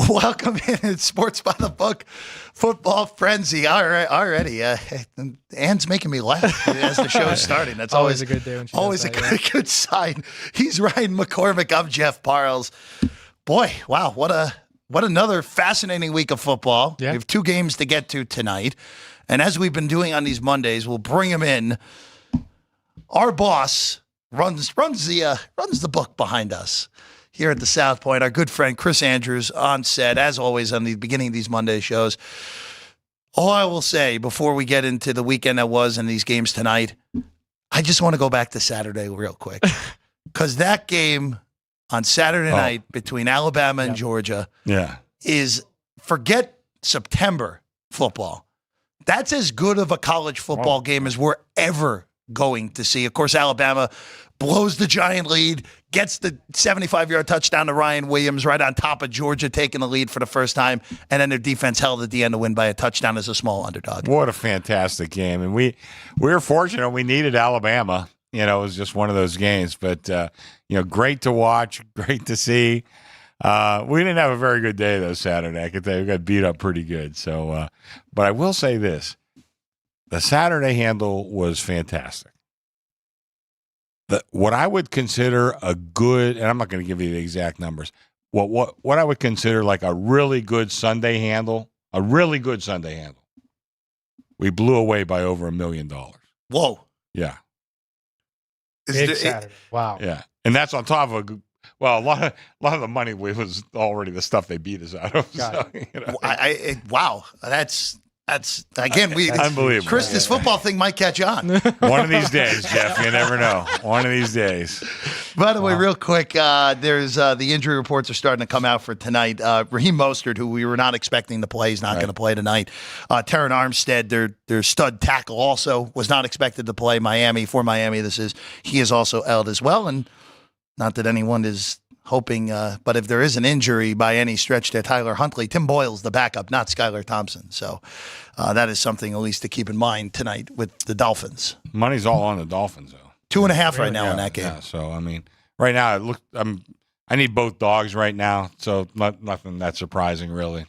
Welcome in. It's Sports by the Book Football Frenzy. All right, already. Anne's making me laugh as the show is starting. That's always a good day when she always does a that, good sign. He's Ryan McCormick. I'm Jeff Parles. Boy, wow, what another fascinating week of football. Yeah. We have 2 games to get to tonight. And as we've been doing on these Mondays, we'll bring him in. Our boss runs the book behind us here at the South Point. Our good friend Chris Andrews on set, as always, on the beginning of these Monday shows. All I will say before we get into the weekend that was and these games tonight, I just want to go back to Saturday real quick. Because that game on Saturday night between Alabama and Georgia is, forget September football. That's as good of a college football game as we're ever going to see. Of course, Alabama blows the giant lead, gets the 75-yard touchdown to Ryan Williams right on top of Georgia taking the lead for the first time, and then their defense held at the end to win by a touchdown as a small underdog. What a fantastic game. And we were fortunate. We needed Alabama. It was just one of those games. But, great to watch, great to see. We didn't have a very good day, though, Saturday. I could tell you we got beat up pretty good. So, but I will say this. The Saturday handle was fantastic. What I would consider a good, and I'm not going to give you the exact numbers, what I would consider like a really good Sunday handle, we blew away by over $1 million. Whoa. Yeah. Big Saturday. Wow. Yeah. And that's on top of a lot of the money was already the stuff they beat us out of. So, wow. That's again, unbelievable. Chris, this football thing might catch on. One of these days, Jeff. You never know. One of these days. By the way, real quick, there's the injury reports are starting to come out for tonight. Raheem Mostert, who we were not expecting to play, is not going to play tonight. Terron Armstead, their stud tackle, also was not expected to play. For Miami, he is also out as well. And not that anyone is hoping, but if there is an injury by any stretch to Tyler Huntley, Tim Boyle's the backup, not Skylar Thompson. So that is something at least to keep in mind tonight with the Dolphins. Money's all on the Dolphins, though. 2.5 right now in that game. Yeah, so, right now, I need both dogs right now, so nothing that surprising, really,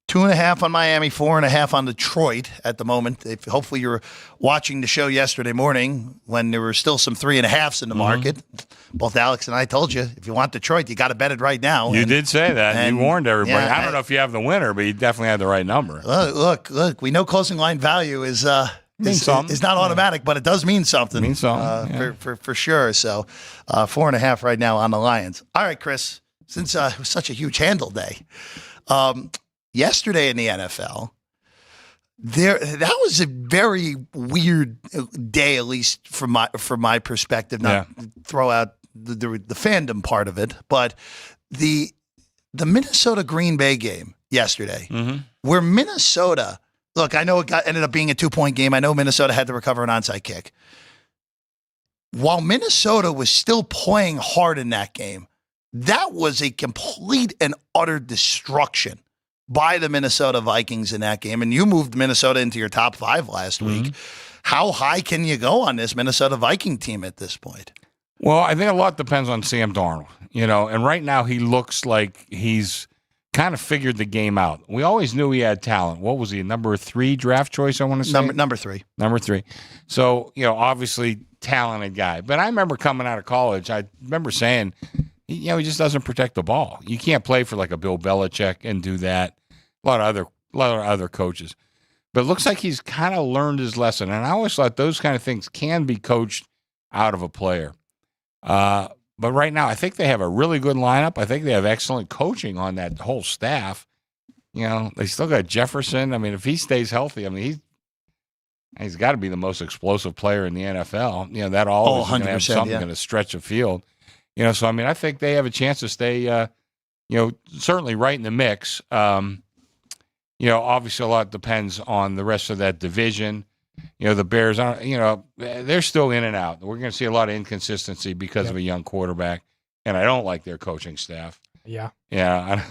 2.5 on Miami, 4.5 on Detroit at the moment. Hopefully you were watching the show yesterday morning when there were still some 3.5s in the market. Both Alex and I told you, if you want Detroit, you got to bet it right now. You did say that. And you warned everybody. Yeah, I don't know if you have the winner, but you definitely had the right number. Look. We know closing line value is not automatic, but it does mean something. It means something. For sure. So 4.5 right now on the Lions. All right, Chris, since it was such a huge handle day, yesterday in the NFL, that was a very weird day, at least from my perspective. Not throw out the fandom part of it, but the Minnesota Green Bay game yesterday, where Minnesota. Look, I know it ended up being a 2-point game. I know Minnesota had to recover an onside kick. While Minnesota was still playing hard in that game, that was a complete and utter destruction by the Minnesota Vikings in that game. And you moved Minnesota into your top 5 last week. How high can you go on this Minnesota Viking team at this point? Well, I think a lot depends on Sam Darnold, and right now he looks like he's kind of figured the game out. We always knew he had talent. What was he, number 3 draft choice, I want to say? Number 3. Number 3. So, obviously talented guy. But I remember coming out of college, I remember saying, he just doesn't protect the ball. You can't play for like a Bill Belichick and do that. A lot of other coaches. But it looks like he's kind of learned his lesson. And I always thought those kind of things can be coached out of a player. But right now, I think they have a really good lineup. I think they have excellent coaching on that whole staff. They still got Jefferson. If he stays healthy, he's got to be the most explosive player in the NFL. That all is going to have something going to stretch a field. So I think they have a chance to stay, certainly right in the mix. Obviously a lot depends on the rest of that division. The Bears aren't, they're still in and out. We're going to see a lot of inconsistency because of a young quarterback, and I don't like their coaching staff. Yeah. Yeah.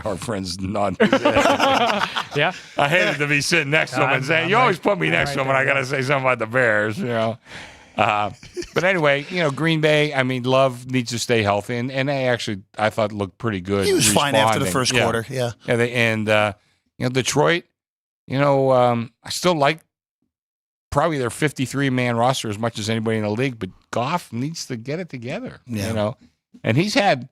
Our friends nod. Yeah. I hated to be sitting next to him and saying, you always put me next to him and I got to say something about the Bears, But anyway, Green Bay, I mean, Love needs to stay healthy. And they actually, I thought, looked pretty good. He was fine after the first Yeah. quarter, yeah. Detroit, I still like probably their 53-man roster as much as anybody in the league, but Goff needs to get it together, And he's had,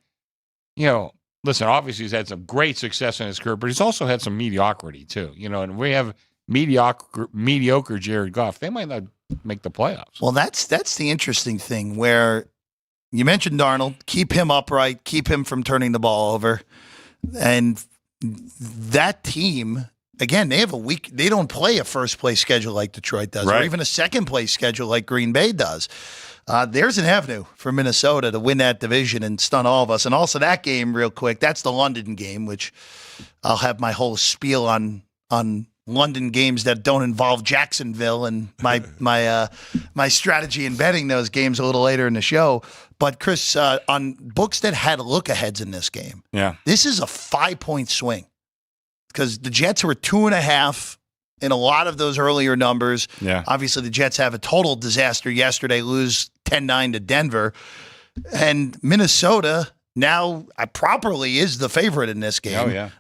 listen, obviously he's had some great success in his career, but he's also had some mediocrity too, and we have mediocre Jared Goff. They might not make the playoffs. Well, that's the interesting thing where you mentioned Darnold, keep him upright, keep him from turning the ball over. And that team, again, they don't play a first place schedule like Detroit does, or even a second place schedule like Green Bay does. There's an avenue for Minnesota to win that division and stun all of us. And also that game, real quick, that's the London game, which I'll have my whole spiel on London games that don't involve Jacksonville and my strategy in betting those games a little later in the show. But Chris, on books that had look-aheads in this game, this is a 5-point swing because the Jets were 2.5 in a lot of those earlier numbers. Yeah. Obviously, the Jets have a total disaster yesterday, lose 10-9 to Denver. And Minnesota now properly is the favorite in this game. Oh, yeah.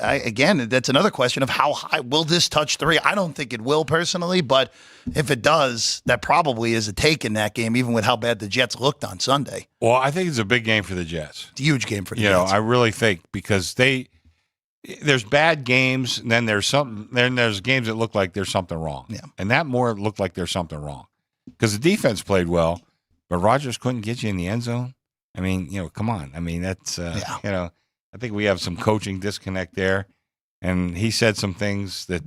Again, that's another question of how high will this touch 3? I don't think it will personally, but if it does, that probably is a take in that game, even with how bad the Jets looked on Sunday. Well, I think it's a big game for the Jets. It's a huge game for the Jets. I really think because there's bad games, and then there's games that look like there's something wrong. Yeah. And that more looked like there's something wrong. Because the defense played well, but Rodgers couldn't get you in the end zone. I mean, come on. I mean, that's, I think we have some coaching disconnect there. And he said some things that,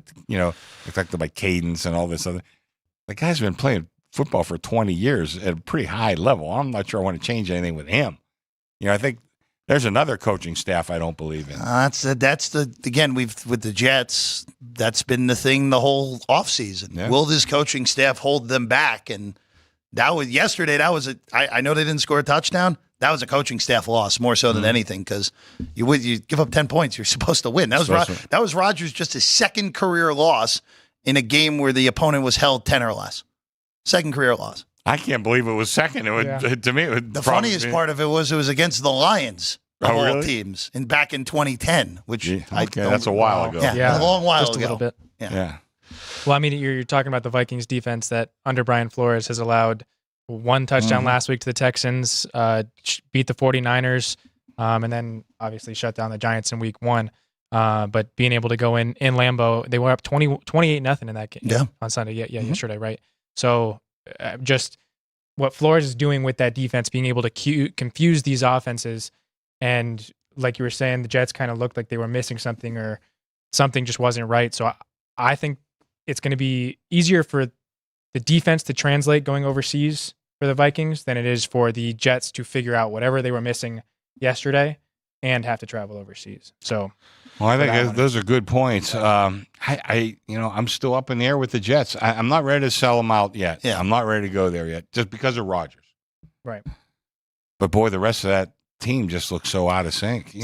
affected by cadence and all this other. The guy's been playing football for 20 years at a pretty high level. I'm not sure I want to change anything with him. I think there's another coaching staff I don't believe in. Again, with the Jets, that's been the thing the whole offseason. Yeah. Will this coaching staff hold them back? And that was yesterday. I know they didn't score a touchdown. That was a coaching staff loss more so than anything because you give up 10 points, you're supposed to win. That was Rodgers just his second career loss in a game where the opponent was held 10 or less. Second career loss. I can't believe it was second. To me, it would the funniest part of it was against the Lions of all really? Teams back in 2010, which that's a while ago. Yeah, a long while just ago. a little bit. Yeah. Well, I mean, you're talking about the Vikings defense that under Brian Flores has allowed one touchdown last week to the Texans, beat the 49ers, and then obviously shut down the Giants in week 1. But being able to go in Lambeau, they were up 28-0 in that game on Sunday. Yesterday, right? So just what Flores is doing with that defense, being able to confuse these offenses. And like you were saying, the Jets kind of looked like they were missing something or something just wasn't right. So I think it's going to be easier for the defense to translate going overseas for the Vikings than it is for the Jets to figure out whatever they were missing yesterday and have to travel overseas. So, well, I think those are good points. I'm still up in the air with the Jets. I'm not ready to sell them out yet. Yeah. I'm not ready to go there yet, just because of Rodgers. Right. But boy, the rest of that team just looks so out of sync.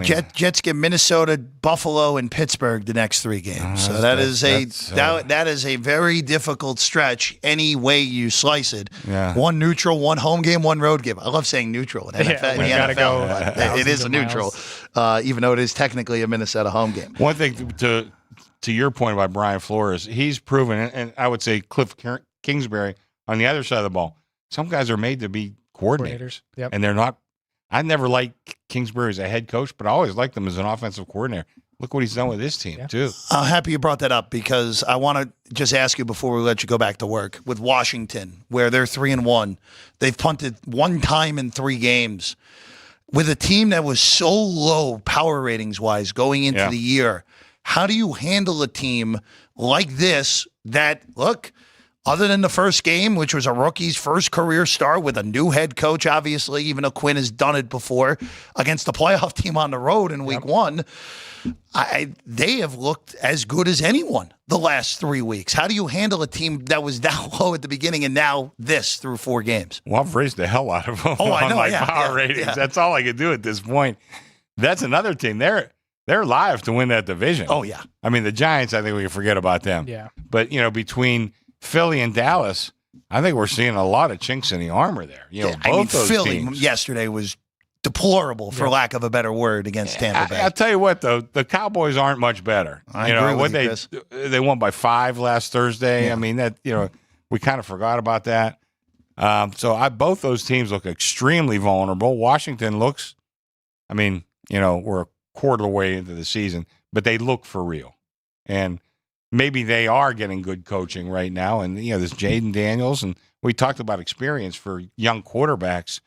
Jets get Minnesota, Buffalo, and Pittsburgh the next 3 games. So that is a very difficult stretch any way you slice it. Yeah. One neutral, one home game, one road game. I love saying neutral in NFL. But it is a neutral, even though it is technically a Minnesota home game. One thing to your point about Brian Flores, he's proven, and I would say Cliff Kingsbury on the other side of the ball, some guys are made to be coordinators. Yep. And they're not. I never liked Kingsbury as a head coach, but I always liked him as an offensive coordinator. Look what he's done with his team, too. I'm happy you brought that up because I want to just ask you before we let you go back to work. With Washington, where they're 3-1, they've punted 1 time in 3 games. With a team that was so low power ratings-wise going into the year, how do you handle a team like this that, look, other than the first game, which was a rookie's first career start with a new head coach, obviously, even though Quinn has done it before, against a playoff team on the road in week 1, they have looked as good as anyone the last 3 weeks. How do you handle a team that was that low at the beginning and now this through 4 games? Well, I've raised the hell out of them I know, on my power ratings. Yeah. That's all I can do at this point. That's another team. They're live to win that division. Oh, yeah. I mean, the Giants, I think we can forget about them. Yeah. But, between Philly and Dallas, I think we're seeing a lot of chinks in the armor there. You know, both those Philly teams. yesterday was deplorable, for lack of a better word, against Tampa Bay. I'll tell you what, though, the Cowboys aren't much better. I agree with you, Chris. They won by 5 last Thursday. Yeah. I mean, that we kind of forgot about that. Both those teams look extremely vulnerable. Washington looks, we're a quarter of the way into the season, but they look for real. And maybe they are getting good coaching right now. And, this Jaden Daniels, and we talked about experience for young quarterbacks.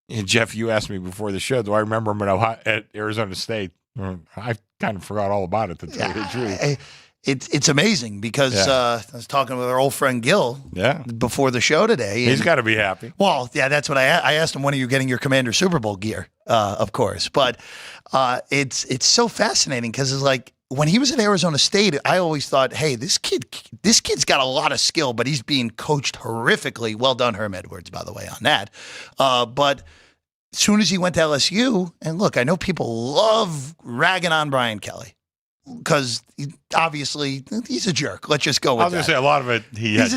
And Jeff, you asked me before the show, do I remember him at Arizona State? I kind of forgot all about it, to tell you the truth. It's amazing because I was talking with our old friend Gil before the show today. He's got to be happy. Well, yeah, that's what I asked him. When are you getting your Commander Super Bowl gear? Of course. But it's so fascinating because it's like when he was at Arizona State, I always thought, hey, this kid's got a lot of skill, but he's being coached horrifically. Well done, Herm Edwards, by the way, on that. But as soon as he went to LSU, and look, I know people love ragging on Brian Kelly because obviously he's a jerk. Let's just go with that. I was going to say a lot of it he's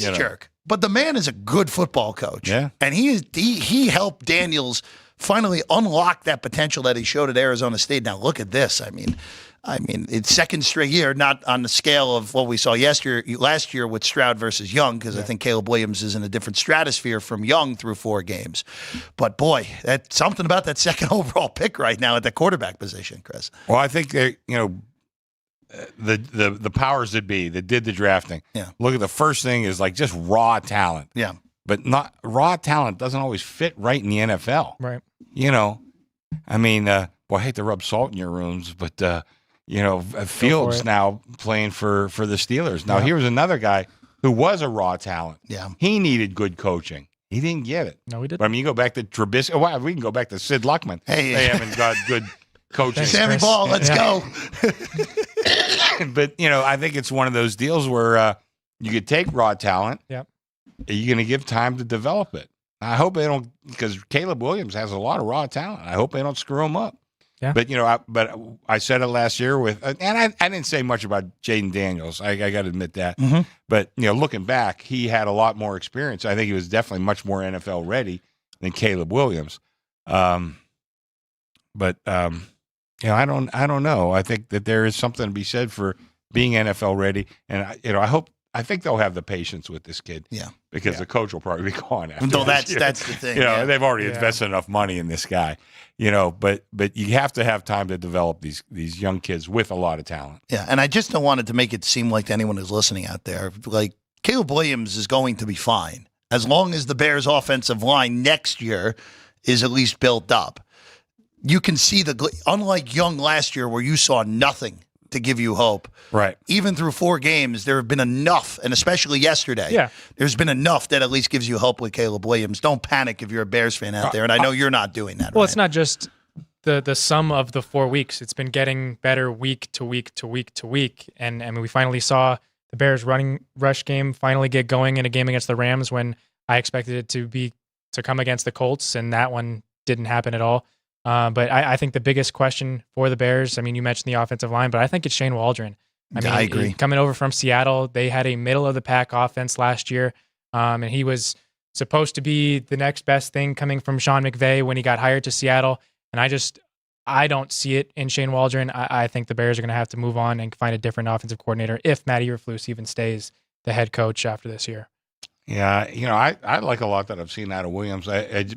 a jerk. But the man is a good football coach. Yeah. And he helped Daniels finally unlock that potential that he showed at Arizona State. Now look at this. I mean, it's second straight year, not on the scale of what we saw last year with Stroud versus Young, because I think Caleb Williams is in a different stratosphere from Young through 4 games. But boy, that's something about that second overall pick right now at the quarterback position, Chris. Well, I think the powers that be that did the drafting. Yeah. Look at the first thing is like just raw talent. Yeah. But not raw talent doesn't always fit right in the NFL. Right. I hate to rub salt in your rooms, but Fields now playing for the Steelers. Now, here's another guy who was a raw talent. Yeah. He needed good coaching. He didn't get it. No, he didn't. But, you go back to Trubisky. Well, we can go back to Sid Luckman. Hey. They haven't got good coaching. Sammy Ball, let's go. But, I think it's one of those deals where you could take raw talent. Yep. Are you going to give time to develop it? I hope they don't, because Caleb Williams has a lot of raw talent. I hope they don't screw him up. Yeah. But I said it last year and I didn't say much about Jaden Daniels. I got to admit that. Mm-hmm. But looking back, he had a lot more experience. I think he was definitely much more NFL ready than Caleb Williams. I don't know. I think that there is something to be said for being NFL ready, and I think they'll have the patience with this kid. Yeah. Because the coach will probably be gone after. No, that's the thing. They've already invested enough money in this guy. But you have to have time to develop these young kids with a lot of talent. Yeah, and I just don't want it to make it seem like to anyone who's listening out there, like Caleb Williams is going to be fine as long as the Bears' offensive line next year is at least built up. You can see unlike Young last year where you saw nothing to give you hope. Right. Even through 4 games, there have been enough, and especially yesterday, there's been enough that at least gives you hope with Caleb Williams. Don't panic if you're a Bears fan out there, and I know you're not doing that. Well, right? It's not just the sum of the 4 weeks. It's been getting better week to week to week to week, and we finally saw the Bears running rush game finally get going in a game against the Rams when I expected it to come against the Colts, and that one didn't happen at all. But I think the biggest question for the Bears, you mentioned the offensive line, but I think it's Shane Waldron. I agree. Coming over from Seattle, they had a middle-of-the-pack offense last year, and he was supposed to be the next best thing coming from Sean McVay when he got hired to Seattle. And I don't see it in Shane Waldron. I think the Bears are going to have to move on and find a different offensive coordinator if Matty Eberflus even stays the head coach after this year. Yeah, I like a lot that I've seen out of Williams.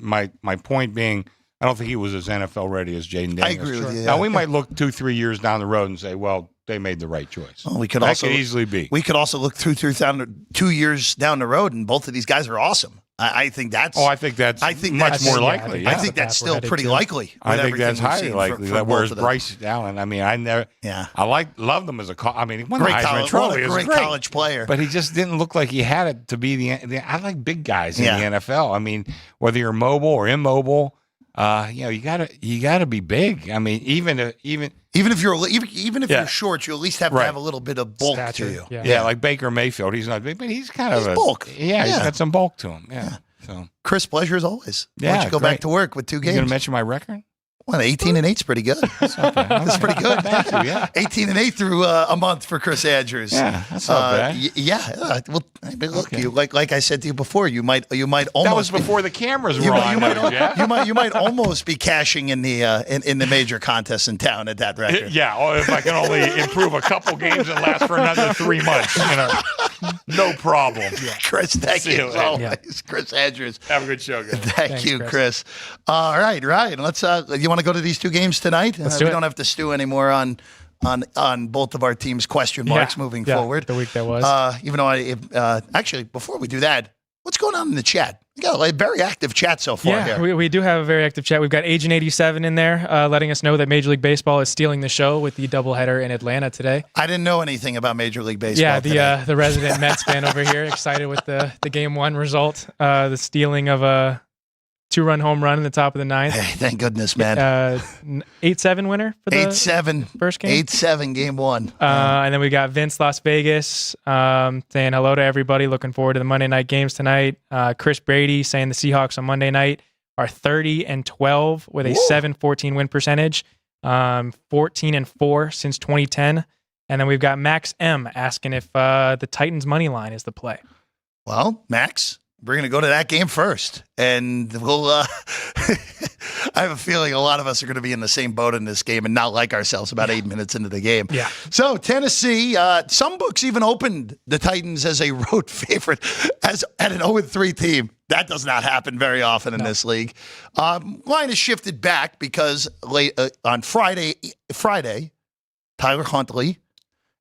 My point being, I don't think he was as NFL ready as Jaden Daniels. I agree with you. Now, we might look 2-3 years down the road and say, well, they made the right choice. Well, could easily be. We could also look 2 years down the road, and both of these guys are awesome. I think that's. I think that's much more likely. I think that's still pretty likely. I think that's highly likely. Whereas Bryce Allen, I never. Yeah. Loved him as a. He won great the Heisman Trophy. Great college player. But he just didn't look like he had it to be the. I like big guys in the NFL. Whether you're mobile or immobile. You gotta be big. Even if you're short, you at least have to have a little bit of bulk to you. Yeah, like Baker Mayfield. He's not big, but he's kind of bulk. Yeah, he's got some bulk to him. Yeah. So Chris, pleasure as always. Why don't you go back to work with 2 games? You gonna mention my record? Well, 18-8 is pretty good. That's pretty good. Thank you. Yeah. 18-8 through a month for Chris Andrews. Yeah, that's not bad. Well, I mean, look, you like I said to you before, you might almost. That was before the cameras were on. You might almost be cashing in the major contests in town at that record. Yeah. Oh, if I can only improve a couple games and last for another 3 months, no problem. Yeah. Chris, thank See you you as later. always. Yeah. Chris Andrews. Have a good show, guys. Thanks, you, Chris. All right, Ryan. Let's. You want to go to these two games tonight? Let's do we it. don't have to stew anymore on both of our teams' question marks moving forward. The week that was. Even though actually, before we do that, what's going on in the chat? We got a very active chat so far here. We do have a very active chat. We've got Agent 87 in there letting us know that Major League Baseball is stealing the show with the doubleheader in Atlanta today. I didn't know anything about Major League Baseball. Yeah, the resident Mets fan over here excited with the Game 1 result, the stealing of a 2-run home run in the top of the ninth. Hey, thank goodness, man. 8-7 winner for the 8-7 first game. 8-7 game 1. And then we got Vince Las Vegas saying hello to everybody. Looking forward to the Monday night games tonight. Chris Brady saying the Seahawks on Monday night are 30-12 with a 7-14 win percentage, 14-4 since 2010. And then we've got Max M asking if the Titans money line is the play. Well, Max, we're going to go to that game first, and we'll. I have a feeling a lot of us are going to be in the same boat in this game and not like ourselves about 8 minutes into the game. Yeah. So Tennessee, some books even opened the Titans as a road favorite at an 0-3 team. That does not happen very often in this league. Line has shifted back because late on Friday, Tyler Huntley,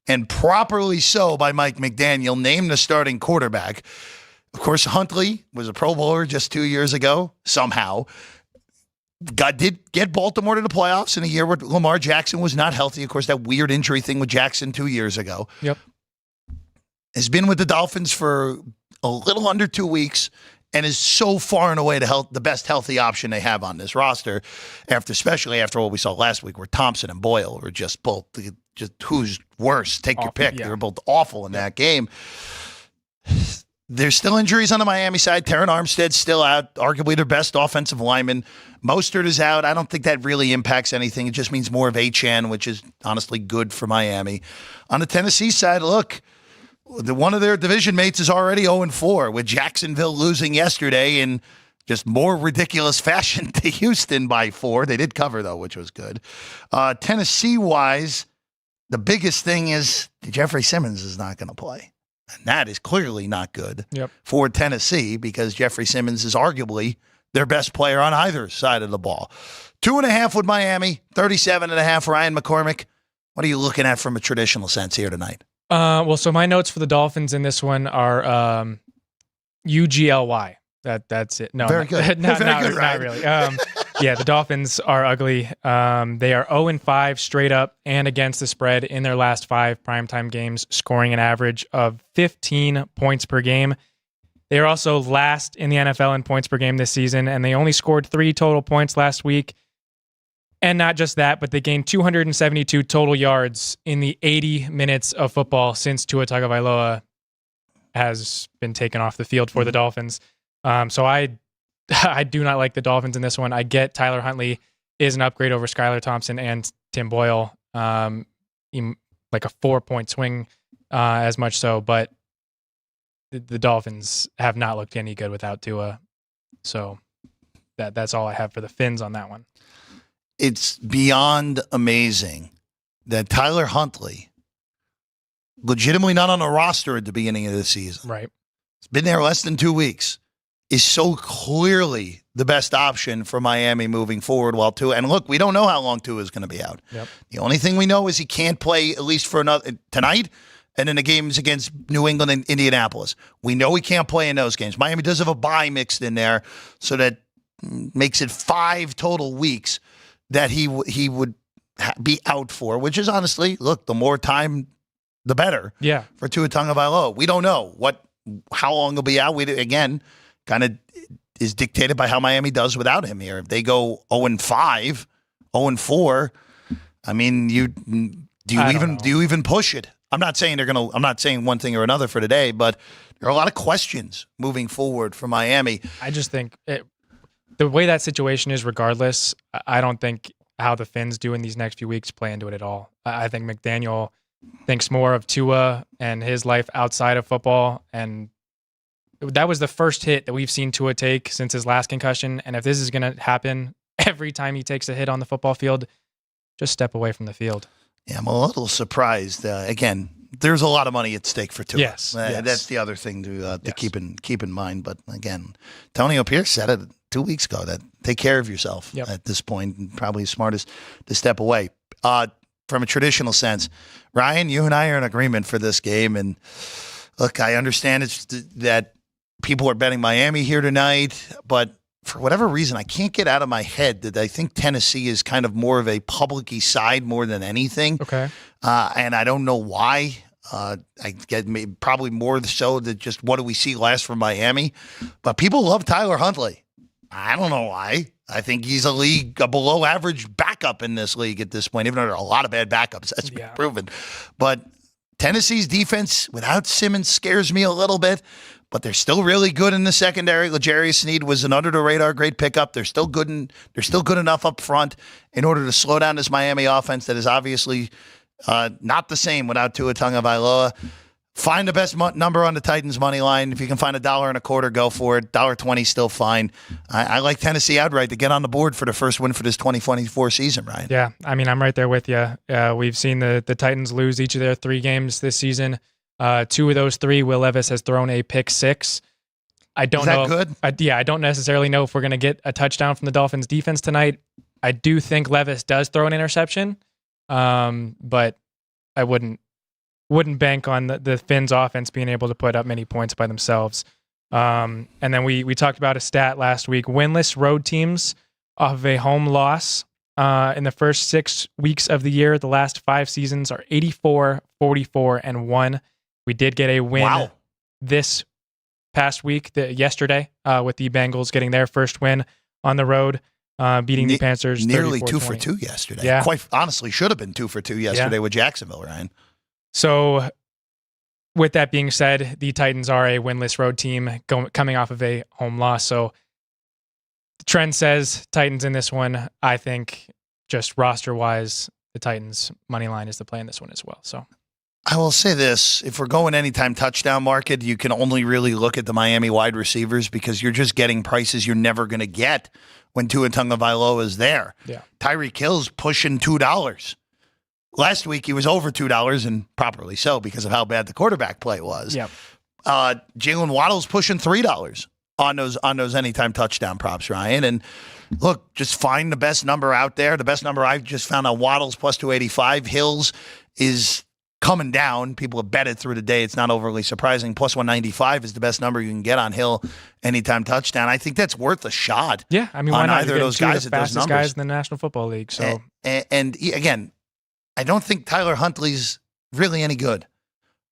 and properly so by Mike McDaniel, named the starting quarterback. Of course, Huntley was a Pro Bowler just 2 years ago, somehow. Did get Baltimore to the playoffs in a year where Lamar Jackson was not healthy. Of course, that weird injury thing with Jackson 2 years ago. Yep. Has been with the Dolphins for a little under 2 weeks and is so far and away the best healthy option they have on this roster, especially after what we saw last week where Thompson and Boyle were just both, just who's worse, take your pick. Yeah. They were both awful in that game. There's still injuries on the Miami side. Terran Armstead's still out, arguably their best offensive lineman. Mostert is out. I don't think that really impacts anything. It just means more of Achane, which is honestly good for Miami. On the Tennessee side, look, one of their division mates is already 0-4 with Jacksonville losing yesterday in just more ridiculous fashion to Houston by 4. They did cover, though, which was good. Tennessee-wise, the biggest thing is Jeffrey Simmons is not going to play. And that is clearly not good for Tennessee because Jeffrey Simmons is arguably their best player on either side of the ball. 2.5 with Miami, 37.5 Ryan McCormick. What are you looking at from a traditional sense here tonight? So my notes for the Dolphins in this one are UGLY. That's it. No, very good. Not Ryan. really. Yeah, the Dolphins are ugly. They are 0-5 straight up and against the spread in their last 5 primetime games, scoring an average of 15 points per game. They are also last in the NFL in points per game this season, and they only scored 3 total points last week. And not just that, but they gained 272 total yards in the 80 minutes of football since Tua Tagovailoa has been taken off the field for the Dolphins. So I do not like the Dolphins in this one. I get Tyler Huntley is an upgrade over Skylar Thompson and Tim Boyle, like a 4-point swing as much so, but the Dolphins have not looked any good without Tua. So that's all I have for the Fins on that one. It's beyond amazing that Tyler Huntley, legitimately not on the roster at the beginning of the season, Right. He's been there less than 2 weeks, is so clearly the best option for Miami moving forward. While Tua, and look, we don't know how long Tua is going to be out. Yep. The only thing we know is he can't play at least for another tonight, and in the games against New England and Indianapolis. We know he can't play in those games. Miami does have a bye mixed in there, so that makes it 5 total weeks that he would be out for, which is honestly, look, the more time, the better. Yeah. For Tua Tagovailoa. We don't know how long he'll be out. We again kind of is dictated by how Miami does without him here. If they go 0-5, 0-4, I mean, do you even push it? I'm not saying I'm not saying one thing or another for today, but there are a lot of questions moving forward for Miami. I just think the way that situation is, regardless, I don't think how the Finns do in these next few weeks play into it at all. I think McDaniel thinks more of Tua and his life outside of football, and that was the first hit that we've seen Tua take since his last concussion. And if this is going to happen every time he takes a hit on the football field, just step away from the field. Yeah, I'm a little surprised. Again, there's a lot of money at stake for Tua. Yes. That's the other thing to keep in mind. But again, Antonio Pierce said it 2 weeks ago that take care of yourself at this point, and probably smartest to step away. From a traditional sense, Ryan, you and I are in agreement for this game. And look, I understand that people are betting Miami here tonight, but for whatever reason, I can't get out of my head that I think Tennessee is kind of more of a public-y side more than anything. Okay. And I don't know why. I get probably more so that just what do we see last from Miami. But people love Tyler Huntley. I don't know why. I think he's a below average backup in this league at this point, even though there are a lot of bad backups. That's been proven. But Tennessee's defense without Simmons scares me a little bit. But they're still really good in the secondary. L'Jarius Sneed was an under-the-radar great pickup. They're still good enough up front in order to slow down this Miami offense that is obviously not the same without Tua Tagovailoa. Find the best number on the Titans' money line. If you can find $1.25, go for it. $1.20 still fine. I like Tennessee outright to get on the board for the first win for this 2024 season, Ryan. Yeah, I mean, I'm right there with you. We've seen the Titans lose each of their 3 games this season. 2 of those 3, Will Levis has thrown a pick 6. I don't know. Is that good? I don't necessarily know if we're going to get a touchdown from the Dolphins defense tonight. I do think Levis does throw an interception, but I wouldn't bank on the Finns offense being able to put up many points by themselves. And then we talked about a stat last week. Winless road teams off of a home loss in the first 6 weeks of the year, the last 5 seasons, are 84, 44, and 1. We did get a win this past week, yesterday, with the Bengals getting their first win on the road, beating the Panthers. Nearly 2 for 2 yesterday. Yeah. Quite honestly, should have been 2 for 2 yesterday with Jacksonville, Ryan. So, with that being said, the Titans are a winless road team coming off of a home loss. So, the trend says Titans in this one. I think just roster-wise, the Titans' money line is the play in this one as well. So. I will say this. If we're going anytime touchdown market, you can only really look at the Miami wide receivers because you're just getting prices you're never going to get when Tua Tagovailoa is there. Yeah. Tyreek Hill's pushing $2. Last week, he was over $2, and properly so because of how bad the quarterback play was. Yep. Jalen Waddle's pushing $3 on those anytime touchdown props, Ryan. And look, just find the best number out there. The best number I've just found on Waddle's plus 285. Hills is coming down. People have betted through the day. It's not overly surprising. Plus 195 is the best number you can get on Hill anytime touchdown. I think that's worth a shot. Yeah, I mean, why not? Either of those guys at those numbers. Guys in the National Football League. So, and again, I don't think Tyler Huntley's really any good,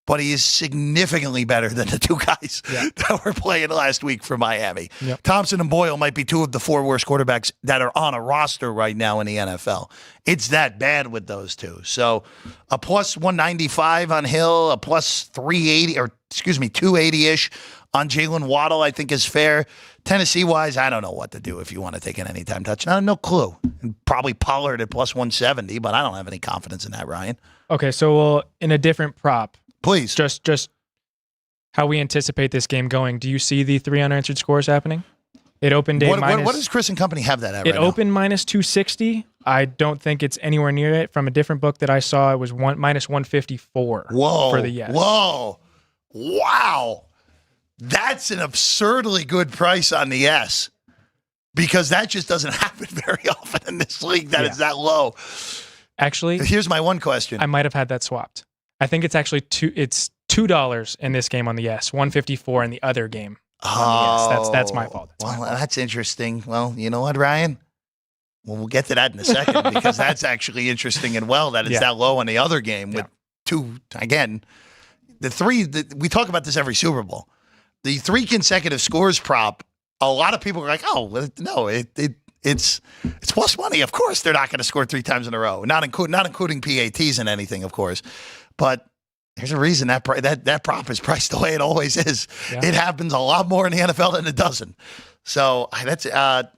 but he is significantly better than the 2 guys that were playing last week for Miami. Yep. Thompson and Boyle might be 2 of the 4 worst quarterbacks that are on a roster right now in the NFL. It's that bad with those 2. So a plus 195 on Hill, a plus 280-ish on Jalen Waddle, I think is fair. Tennessee-wise, I don't know what to do if you want to take an anytime touchdown. No clue. And probably Pollard at plus 170, but I don't have any confidence in that, Ryan. Okay, so in a different prop, please. Just how we anticipate this game going. Do you see the 3 unanswered scores happening? It opened what does Chris and Company have that at right now? It opened minus 260. I don't think it's anywhere near it. From a different book that I saw, it was minus 154 for the yes. Whoa. Wow. That's an absurdly good price on the yes, because that just doesn't happen very often in this league that it's that low. Actually, here's my one question. I might have had that swapped. I think it's actually $2 in this game on the yes, 154 in the other game on the yes. That's my fault. That's interesting. Well, you know what, Ryan? Well, we'll get to that in a second because that's actually interesting and that it's that low on the other game with 2, again, the 3, we talk about this every Super Bowl. The 3 consecutive scores prop, a lot of people are like, oh, no, it's plus money. Of course, they're not going to score 3 times in a row, not including PATs and anything, of course. But there's a reason that prop is priced the way it always is. Yeah. It happens a lot more in the NFL than it doesn't. So that's I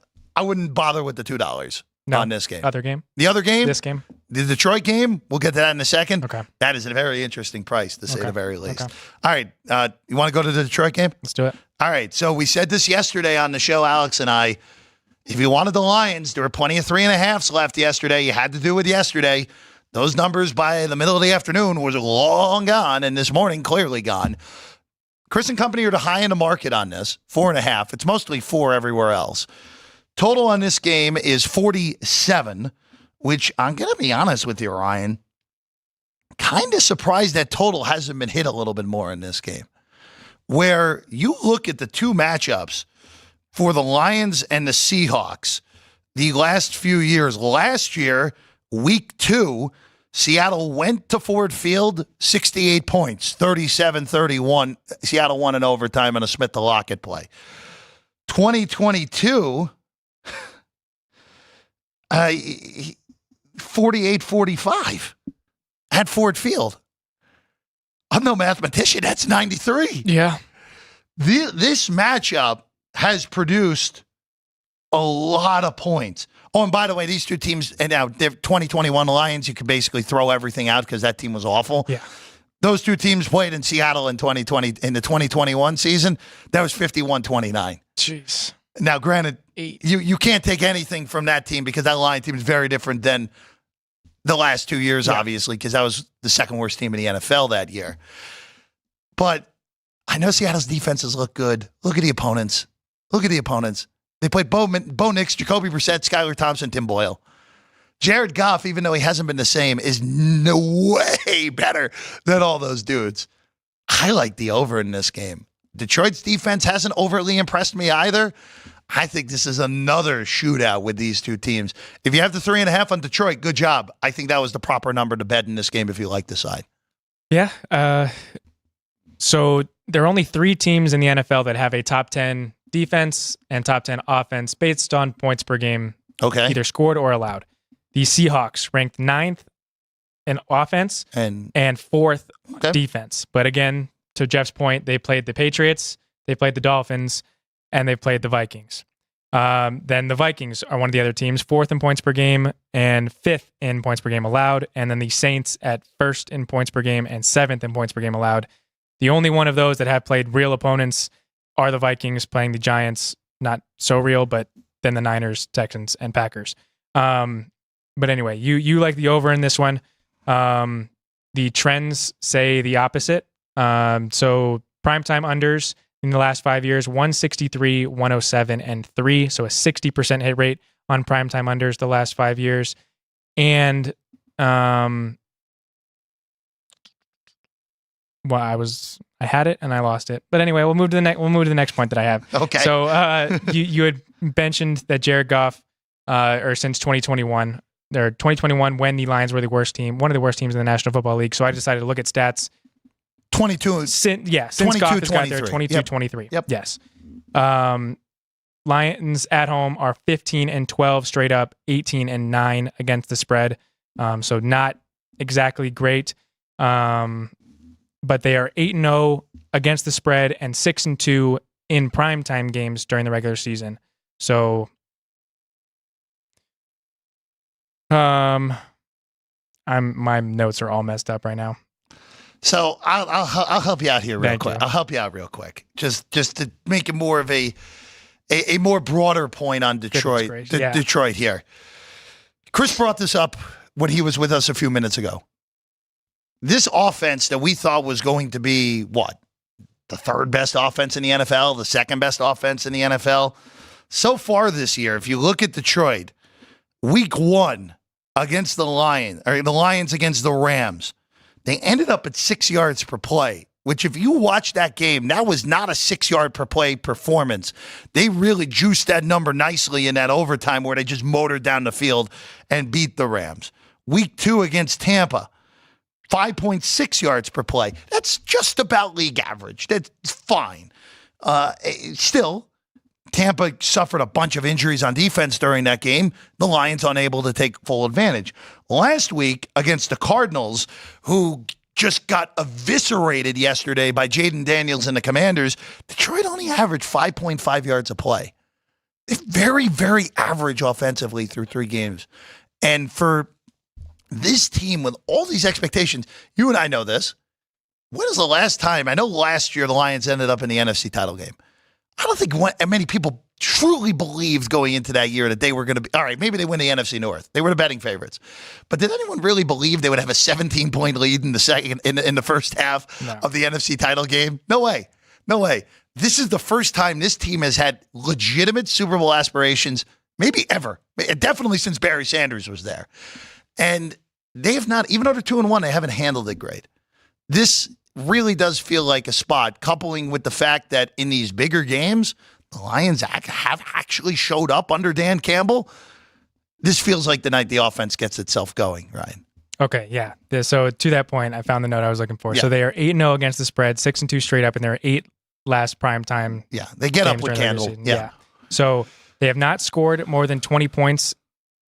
wouldn't bother with the $2. on this game. Other game? The other game? This game? The Detroit game? We'll get to that in a second. Okay. That is a very interesting price, to say the very least. Okay. All right. You want to go to the Detroit game? Let's do it. All right. So we said this yesterday on the show, Alex and I. If you wanted the Lions, there were plenty of 3.5s left yesterday. You had to do it yesterday. Those numbers by the middle of the afternoon was long gone, and this morning clearly gone. Chris and company are the high in the market on this, 4.5. It's mostly 4 everywhere else. Total on this game is 47, which I'm going to be honest with you, Ryan, kind of surprised that total hasn't been hit a little bit more in this game. Where you look at the two matchups for the Lions and the Seahawks the last few years. Last year, week 2, Seattle went to Ford Field, 68 points, 37-31. Seattle won in overtime on a Smith-to-Lockett play. 2022, 48-45 at Ford Field. I'm no mathematician. That's 93. Yeah. This matchup has produced a lot of points. Oh, and by the way, these two teams, and now they're 2021 Lions, you can basically throw everything out because that team was awful. Yeah. Those two teams played in Seattle in 2020, in the 2021 season. That was 51-29. Jeez. Now, granted, 8. you can't take anything from that team because that Lion team is very different than the last 2 years, obviously, because that was the second worst team in the NFL that year. But I know Seattle's defenses look good. Look at the opponents. They played Bo Nix, Jacoby Brissett, Skylar Thompson, Tim Boyle. Jared Goff, even though he hasn't been the same, is no way better than all those dudes. I like the over in this game. Detroit's defense hasn't overtly impressed me either. I think this is another shootout with these two teams. If you have the 3.5 on Detroit, good job. I think that was the proper number to bet in this game if you like the side. Yeah. So there are only 3 teams in the NFL that have a top 10 defense and top 10 offense based on points per game, either scored or allowed. The Seahawks ranked 9th in offense and 4th defense. But again, to Jeff's point, they played the Patriots, they played the Dolphins, and they played the Vikings. Then the Vikings are one of the other teams, 4th in points per game and 5th in points per game allowed. And then the Saints at 1st in points per game and 7th in points per game allowed. The only one of those that have played real opponents are the Vikings playing the Giants. Not so real, but then the Niners, Texans, and Packers. But anyway, you like the over in this one. The trends say the opposite. So primetime unders in the last 5 years, 163, 107, and 3. So a 60% hit rate on primetime unders the last 5 years. And well, I had it and I lost it. But anyway, we'll move to the next point that I have. Okay. So you had mentioned that Jared Goff, or since 2021, or 2021 when the Lions were the worst team, one of the worst teams in the National Football League. So I decided to look at stats. 22. Since 22, Goff has got there, 23. 22-23. Yep. Yes. Lions at home are 15-12 straight up, 18-9 against the spread. So not exactly great. But they are 8-0 against the spread and 6-2 in primetime games during the regular season. So my notes are all messed up right now. So I'll help you out here real quick. You. I'll help you out real quick. Just to make it more of a more broader point on Detroit. Detroit here. Chris brought this up when he was with us a few minutes ago. This offense that we thought was going to be what? The 3rd best offense in the NFL, the 2nd best offense in the NFL. So far this year, if you look at Detroit, week 1 against the Lions against the Rams, they ended up at 6 yards per play, which if you watch that game, that was not a 6 yard per play performance. They really juiced that number nicely in that overtime where they just motored down the field and beat the Rams. Week 2 against Tampa, 5.6 yards per play. That's just about league average. That's fine. Still, Tampa suffered a bunch of injuries on defense during that game. The Lions unable to take full advantage. Last week against the Cardinals, who just got eviscerated yesterday by Jaden Daniels and the Commanders, Detroit only averaged 5.5 yards a play. very, very average offensively through 3 games. And for this team with all these expectations, you and I know this. When was the last time? I know last year the Lions ended up in the NFC title game. I don't think many people truly believed going into that year that they were going to be, all right, maybe they win the NFC North. They were the betting favorites. But did anyone really believe they would have a 17-point lead in the first half of the NFC title game? No way. No way. This is the first time this team has had legitimate Super Bowl aspirations, maybe ever. Definitely since Barry Sanders was there. And they have not, even though they're 2-1, they haven't handled it great. This really does feel like a spot, coupling with the fact that in these bigger games, the Lions have actually showed up under Dan Campbell. This feels like the night the offense gets itself going, Ryan. Okay, yeah. So to that point, I found the note I was looking for. Yeah. So they are 8-0 against the spread, 6-2 straight up, and they're 8 last primetime. Yeah, they get up with Campbell. Yeah. So they have not scored more than 20 points,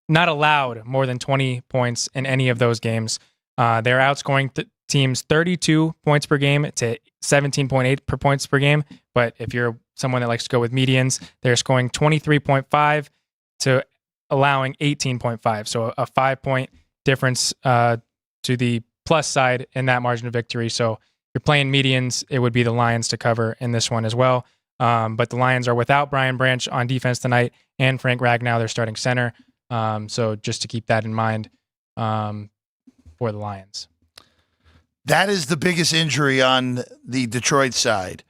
not allowed more than 20 points in any of those games. They're outscoring teams 32 points per game to 17.8 per points per game. But if you're someone that likes to go with medians, they're scoring 23.5 to allowing 18.5. So a 5-point difference to the plus side in that margin of victory. So if you're playing medians, it would be the Lions to cover in this one as well. But the Lions are without Brian Branch on defense tonight and Frank Ragnow, their starting center. So just to keep that in mind for the Lions. That is the biggest injury on the Detroit side,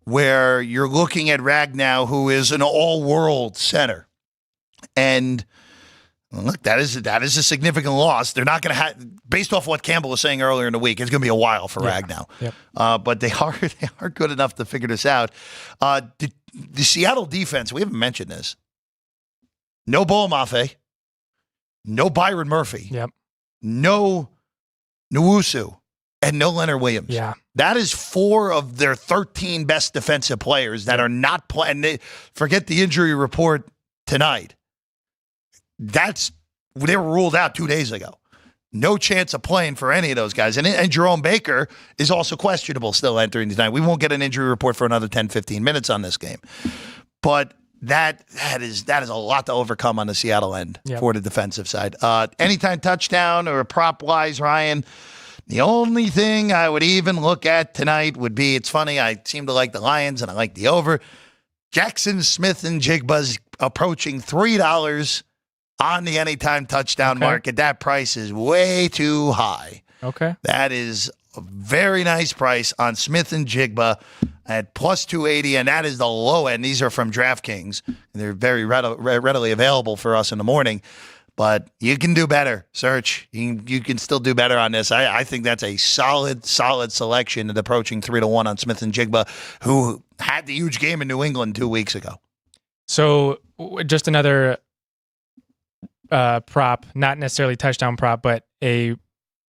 where you're looking at Ragnow, who is an all-world center. And look, that is a significant loss. They're not going to have, based off what Campbell was saying earlier in the week, it's going to be a while for Ragnow. Yep. But they are good enough to figure this out. The Seattle defense, we haven't mentioned this. No Bo Mafe. No Byron Murphy. Yep. No Nwosu. And no Leonard Williams. Yeah. That is 4 of their 13 best defensive players that are not playing. Forget the injury report tonight. They were ruled out 2 days ago. No chance of playing for any of those guys. And Jerome Baker is also questionable still entering tonight. We won't get an injury report for another 10, 15 minutes on this game. But that is a lot to overcome on the Seattle end for the defensive side. Anytime touchdown or prop-wise, Ryan, the only thing I would even look at tonight would be, it's funny, I seem to like the Lions and I like the over. Jackson Smith and Jigba's approaching $3 on the anytime touchdown market. That price is way too high. Okay. That is a very nice price on Smith and Jigba at plus 280, and that is the low end. These are from DraftKings. They're very readily available for us in the morning. But you can do better, Search. You can still do better on this. I think that's a solid selection at approaching 3-1 on Smith and Jigba, who had the huge game in New England 2 weeks ago. So just another prop, not necessarily touchdown prop, but a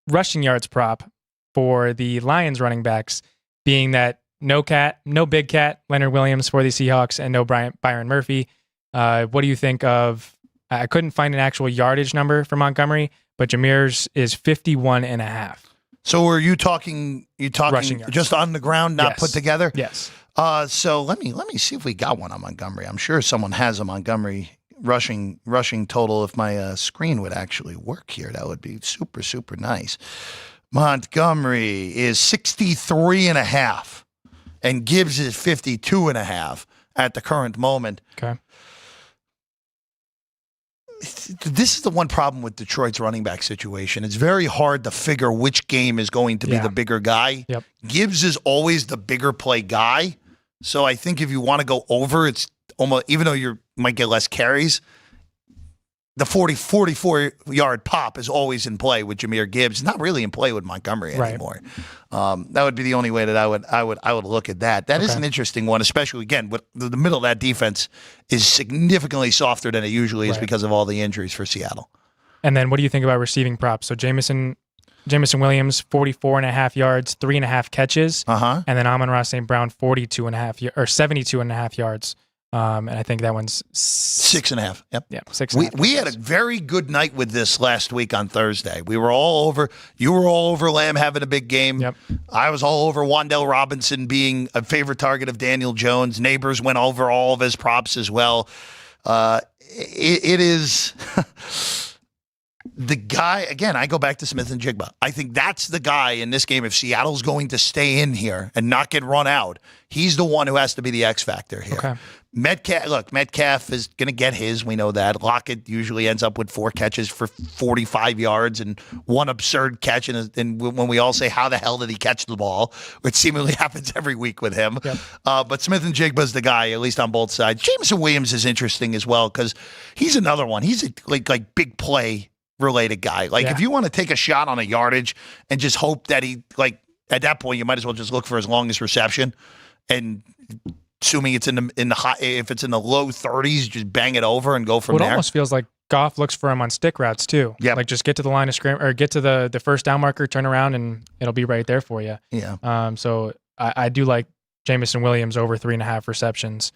rushing yards prop for the Lions running backs, being that no big cat, Leonard Williams for the Seahawks, and no Byron Murphy. What do you think of? I couldn't find an actual yardage number for Montgomery, but Jameer's is 51.5. So are you talking just on the ground, not put together? Yes. So let me see if we got one on Montgomery. I'm sure someone has a Montgomery rushing total. If my screen would actually work here, that would be super, super nice. Montgomery is 63.5 and Gibbs is 52.5 at the current moment. Okay. This is the one problem with Detroit's running back situation. It's very hard to figure which game is going to be the bigger guy. Yep. Gibbs is always the bigger play guy. So I think if you want to go over, it's almost, even though you might get less carries, the 44-yard pop is always in play with Jahmyr Gibbs. It's not really in play with Montgomery anymore. That would be the only way that I would look at that. That is an interesting one, especially again with the middle of that defense is significantly softer than it usually is because of all the injuries for Seattle. And then what do you think about receiving props? So Jameson Williams, 44.5 yards, 3.5 catches, and then Amon-Ra St. Brown, 72.5 yards. And I think that one's 6.5. Yep. Yeah, 6.5. We had a very good night with this last week on Thursday. We were all over. You were all over Lamb having a big game. Yep. I was all over Wan'Dale Robinson being a favorite target of Daniel Jones. Neighbors went over all of his props as well. It is the guy, again, I go back to Smith and Jigba. I think that's the guy in this game. If Seattle's going to stay in here and not get run out, he's the one who has to be the X factor here. Okay. Metcalf is going to get his. We know that. Lockett usually ends up with 4 catches for 45 yards and one absurd catch. And when we all say, how the hell did he catch the ball? Which seemingly happens every week with him. Yep. But Smith and Jigba's the guy, at least on both sides. Jameson Williams is interesting as well because he's another one. He's a like big play related guy. Like if you want to take a shot on a yardage and just hope that he, like, at that point, you might as well just look for his longest reception and assuming it's in the high, if it's in the low 30s, just bang it over and go from there. It almost feels like Goff looks for him on stick routes too. Yeah, like just get to the line of scrimmage or get to the first down marker, turn around, and it'll be right there for you. Yeah. So I do like Jameson Williams over 3.5 receptions.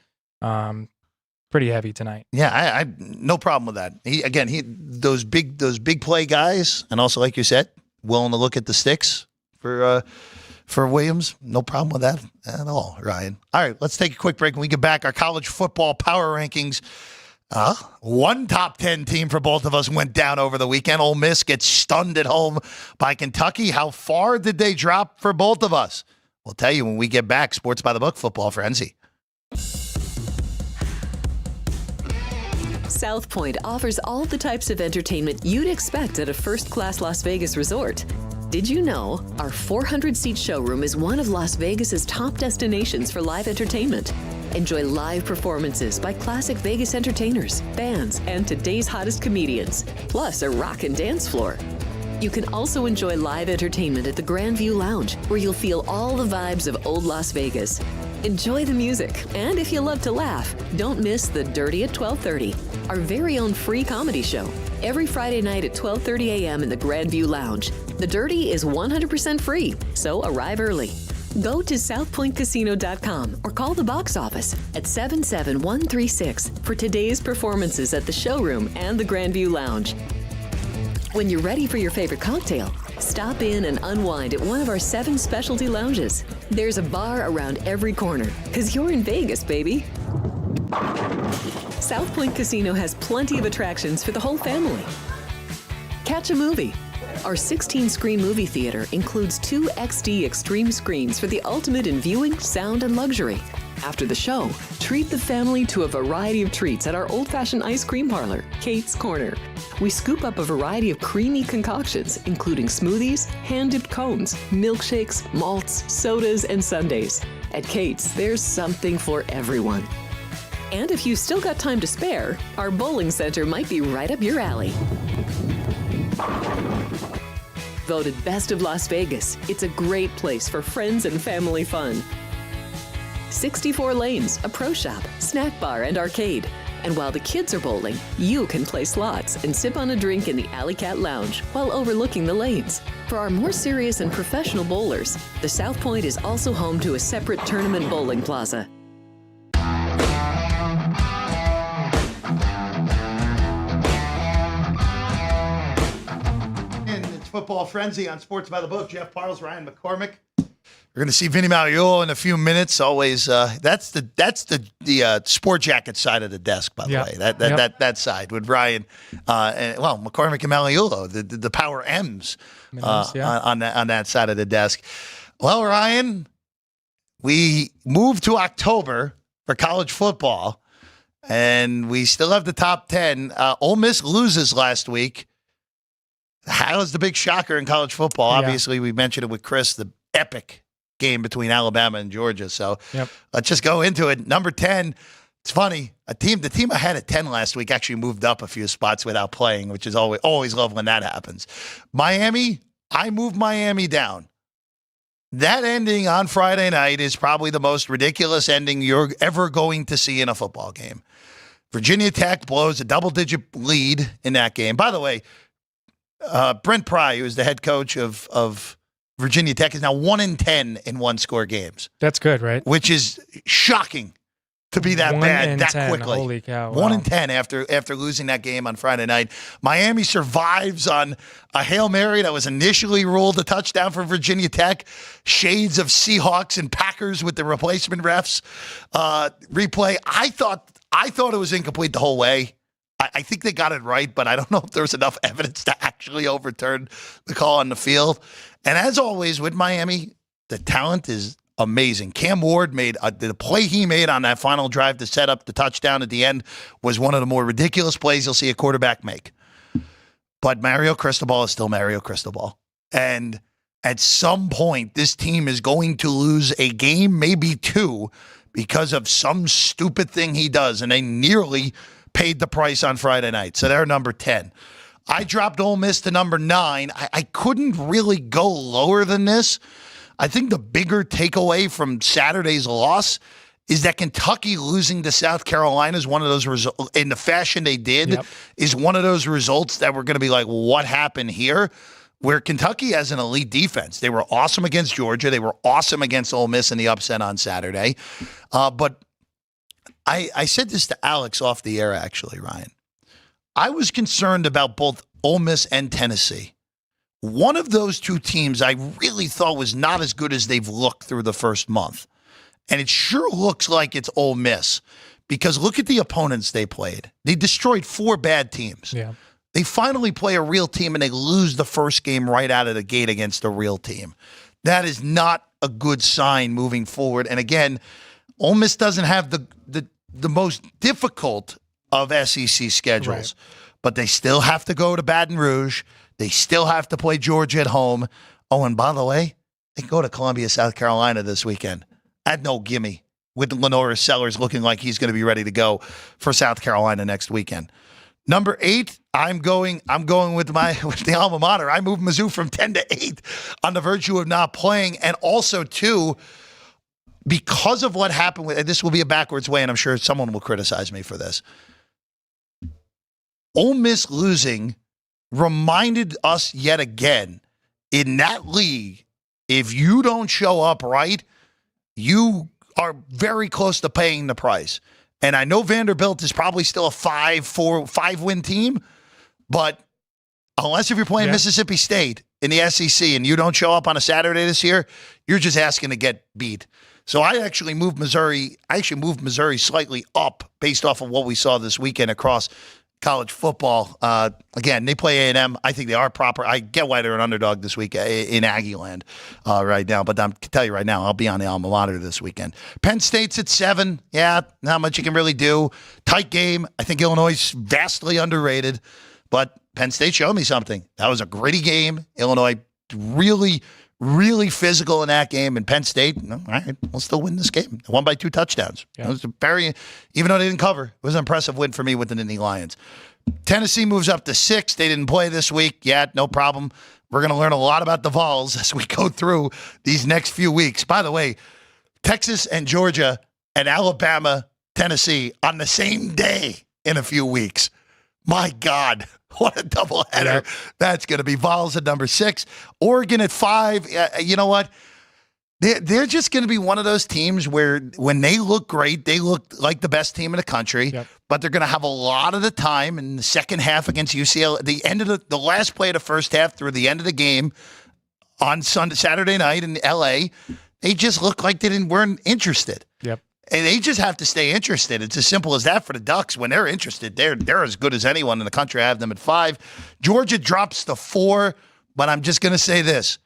Pretty heavy tonight. Yeah, I no problem with that. He those big play guys, and also like you said, willing to look at the sticks for Williams. No problem with that at all, Ryan. All right, let's take a quick break. When we get back, our college football power rankings. One top 10 team for both of us went down over the weekend. Ole Miss gets stunned at home by Kentucky. How far did they drop for both of us? We'll tell you when we get back. Sports by the Book, football frenzy. South Point offers all the types of entertainment you'd expect at a first-class Las Vegas resort. Did you know our 400-seat showroom is one of Las Vegas's top destinations for live entertainment? Enjoy live performances by classic Vegas entertainers, bands, and today's hottest comedians, plus a rock and dance floor. You can also enjoy live entertainment at the Grand View Lounge, where you'll feel all the vibes of old Las Vegas. Enjoy the music, and if you love to laugh, don't miss The Dirty at 12:30, our very own free comedy show, every Friday night at 12:30 a.m. in the Grand View Lounge. The Dirty is 100% free, so arrive early. Go to southpointcasino.com or call the box office at 77136 for today's performances at the showroom and the Grand View Lounge. When you're ready for your favorite cocktail, stop in and unwind at one of our 7 specialty lounges. There's a bar around every corner, because you're in Vegas, baby. South Point Casino has plenty of attractions for the whole family. Catch a movie. Our 16-screen movie theater includes 2 XD Extreme screens for the ultimate in viewing, sound, and luxury. After the show, treat the family to a variety of treats at our old-fashioned ice cream parlor, Kate's Corner. We scoop up a variety of creamy concoctions, including smoothies, hand-dipped cones, milkshakes, malts, sodas, and sundaes. At Kate's, there's something for everyone. And if you've still got time to spare, our bowling center might be right up your alley. Voted Best of Las Vegas, it's a great place for friends and family fun. 64 lanes, a pro shop, snack bar, and arcade. And while the kids are bowling, you can play slots and sip on a drink in the Alley Cat Lounge while overlooking the lanes. For our more serious and professional bowlers, the South Point is also home to a separate tournament bowling plaza. And it's Football Frenzy on Sports by the Book. Jeff Parles, Ryan McCormick. We're going to see Vinny Magliulo in a few minutes. Always, that's the sport jacket side of the desk, by the way. That side with Ryan, McCormick and Magliulo, the power M's on that side of the desk. Well, Ryan, we moved to October for college football, and we still have the top 10. Ole Miss loses last week. How is the big shocker in college football? Yeah. Obviously, we mentioned it with Chris, the epic game between Alabama and Georgia. So let's just go into it. Number 10. It's funny. The team I had at 10 last week actually moved up a few spots without playing, which is always love when that happens. Miami, I moved Miami down. That ending on Friday night is probably the most ridiculous ending you're ever going to see in a football game. Virginia Tech blows a double-digit lead in that game. By the way, Brent Pry, who is the head coach of Virginia Tech, is now 1-10 in one-score games. That's good, right? Which is shocking to be that bad that 10, quickly. Holy cow! 1-10 after losing that game on Friday night. Miami survives on a Hail Mary that was initially ruled a touchdown for Virginia Tech. Shades of Seahawks and Packers with the replacement refs replay. I thought I thought it was incomplete the whole way. I think they got it right, but I don't know if there's enough evidence to actually overturn the call on the field. And as always with Miami, the talent is amazing. Cam Ward made the play he made on that final drive to set up the touchdown at the end was one of the more ridiculous plays you'll see a quarterback make. But Mario Cristobal is still Mario Cristobal. And at some point, this team is going to lose a game, maybe two, because of some stupid thing he does. And they nearly paid the price on Friday night. So they're number 10. I dropped Ole Miss to number 9. I couldn't really go lower than this. I think the bigger takeaway from Saturday's loss is that Kentucky losing to South Carolina is one of those results, in the fashion they did, is one of those results that we're going to be like, what happened here? Where Kentucky has an elite defense. They were awesome against Georgia. They were awesome against Ole Miss in the upset on Saturday. But I said this to Alex off the air, actually, Ryan. I was concerned about both Ole Miss and Tennessee. One of those two teams I really thought was not as good as they've looked through the first month. And it sure looks like it's Ole Miss because look at the opponents they played. They destroyed 4 bad teams. Yeah. They finally play a real team and they lose the first game right out of the gate against a real team. That is not a good sign moving forward. And again, Ole Miss doesn't have the most difficult of SEC schedules, but they still have to go to Baton Rouge. They still have to play Georgia at home. Oh, and by the way, they go to Columbia, South Carolina this weekend. At no gimme, with Lenora Sellers looking like he's going to be ready to go for South Carolina next weekend. Number 8, I'm going with the alma mater. I moved Mizzou from 10 to 8 on the virtue of not playing, and also too, because of what happened with this will be a backwards way, and I'm sure someone will criticize me for this. Ole Miss losing reminded us yet again in that league, if you don't show up right, you are very close to paying the price. And I know Vanderbilt is probably still a 5-win team, but unless if you're playing Mississippi State in the SEC and you don't show up on a Saturday this year, you're just asking to get beat. So I actually moved Missouri. Slightly up based off of what we saw this weekend across college football. Again, they play A&M. I think they are proper. I get why they're an underdog this week in Aggie land right now. But I can tell you right now, I'll be on the alma mater this weekend. Penn State's at 7. Yeah, not much you can really do. Tight game. I think Illinois is vastly underrated. But Penn State showed me something. That was a gritty game. Illinois really, really physical in that game. And Penn State, all right, we'll still win this game. They won by 2 touchdowns. Yeah. It was even though they didn't cover, it was an impressive win for me with the Nittany Lions. Tennessee moves up to 6. They didn't play this week. Yeah, no problem. We're going to learn a lot about the Vols as we go through these next few weeks. By the way, Texas and Georgia and Alabama, Tennessee on the same day in a few weeks. My God, what a doubleheader. That's going to be. Vols at number 6. Oregon at 5. You know what? They're just going to be one of those teams where when they look great, they look like the best team in the country, but they're going to have a lot of the time in the second half against UCLA, the end of the last play of the first half through the end of the game on Saturday night in LA. They just look like they weren't interested. Yep. And they just have to stay interested. It's as simple as that for the Ducks. When they're interested, they're as good as anyone in the country. I have them at 5. Georgia drops to 4, but I'm just going to say this.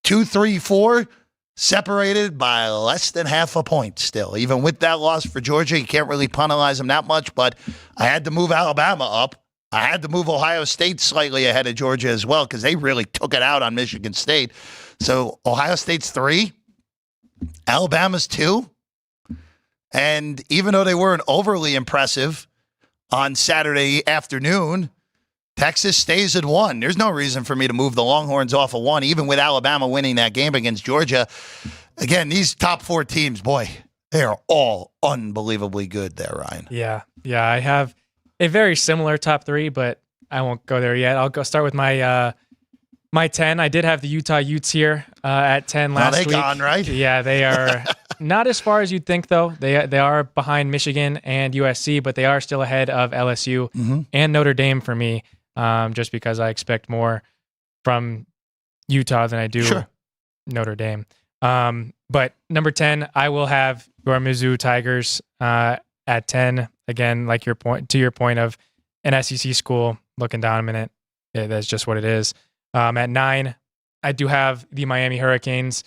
2, 3, 4, separated by less than half a point still. Even with that loss for Georgia, you can't really penalize them that much, but I had to move Alabama up. I had to move Ohio State slightly ahead of Georgia as well because they really took it out on Michigan State. So Ohio State's 3, Alabama's 2. And even though they weren't overly impressive on Saturday afternoon, Texas stays at 1. There's no reason for me to move the Longhorns off of 1, even with Alabama winning that game against Georgia. Again, these top 4 teams, boy, they are all unbelievably good there, Ryan. Yeah, I have a very similar top 3, but I won't go there yet. I'll go start with my 10. I did have the Utah Utes here at 10 last week. They gone, right? Yeah, they are not as far as you'd think, though. They are behind Michigan and USC, but they are still ahead of LSU and Notre Dame for me, just because I expect more from Utah than I do Notre Dame. But number 10, I will have your Mizzou Tigers. At 10, again, like your point of an SEC school looking dominant. Yeah, that's just what it is. At 9, I do have the Miami Hurricanes.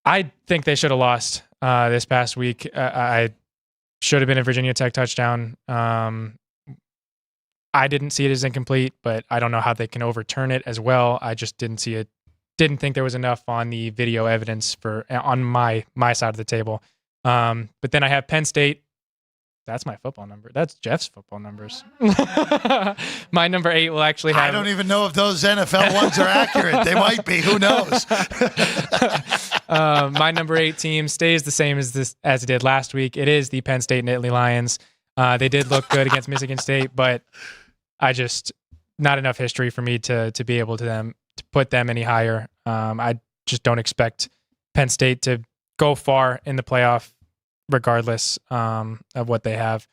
I think they should have lost this past week. I should have been a Virginia Tech touchdown. I didn't see it as incomplete, but I don't know how they can overturn it as well. I just didn't see it. Didn't think there was enough on the video evidence on my side of the table. But then I have Penn State. That's my football number. That's Jeff's football numbers. My number 8 will actually have. I don't even know if those NFL ones are accurate. They might be. Who knows? My number 8 team stays the same as it did last week. It is the Penn State Nittany Lions. They did look good against Michigan State, but I just not enough history for me to be able to put them any higher. I just don't expect Penn State to go far in the playoff, regardless of what they have.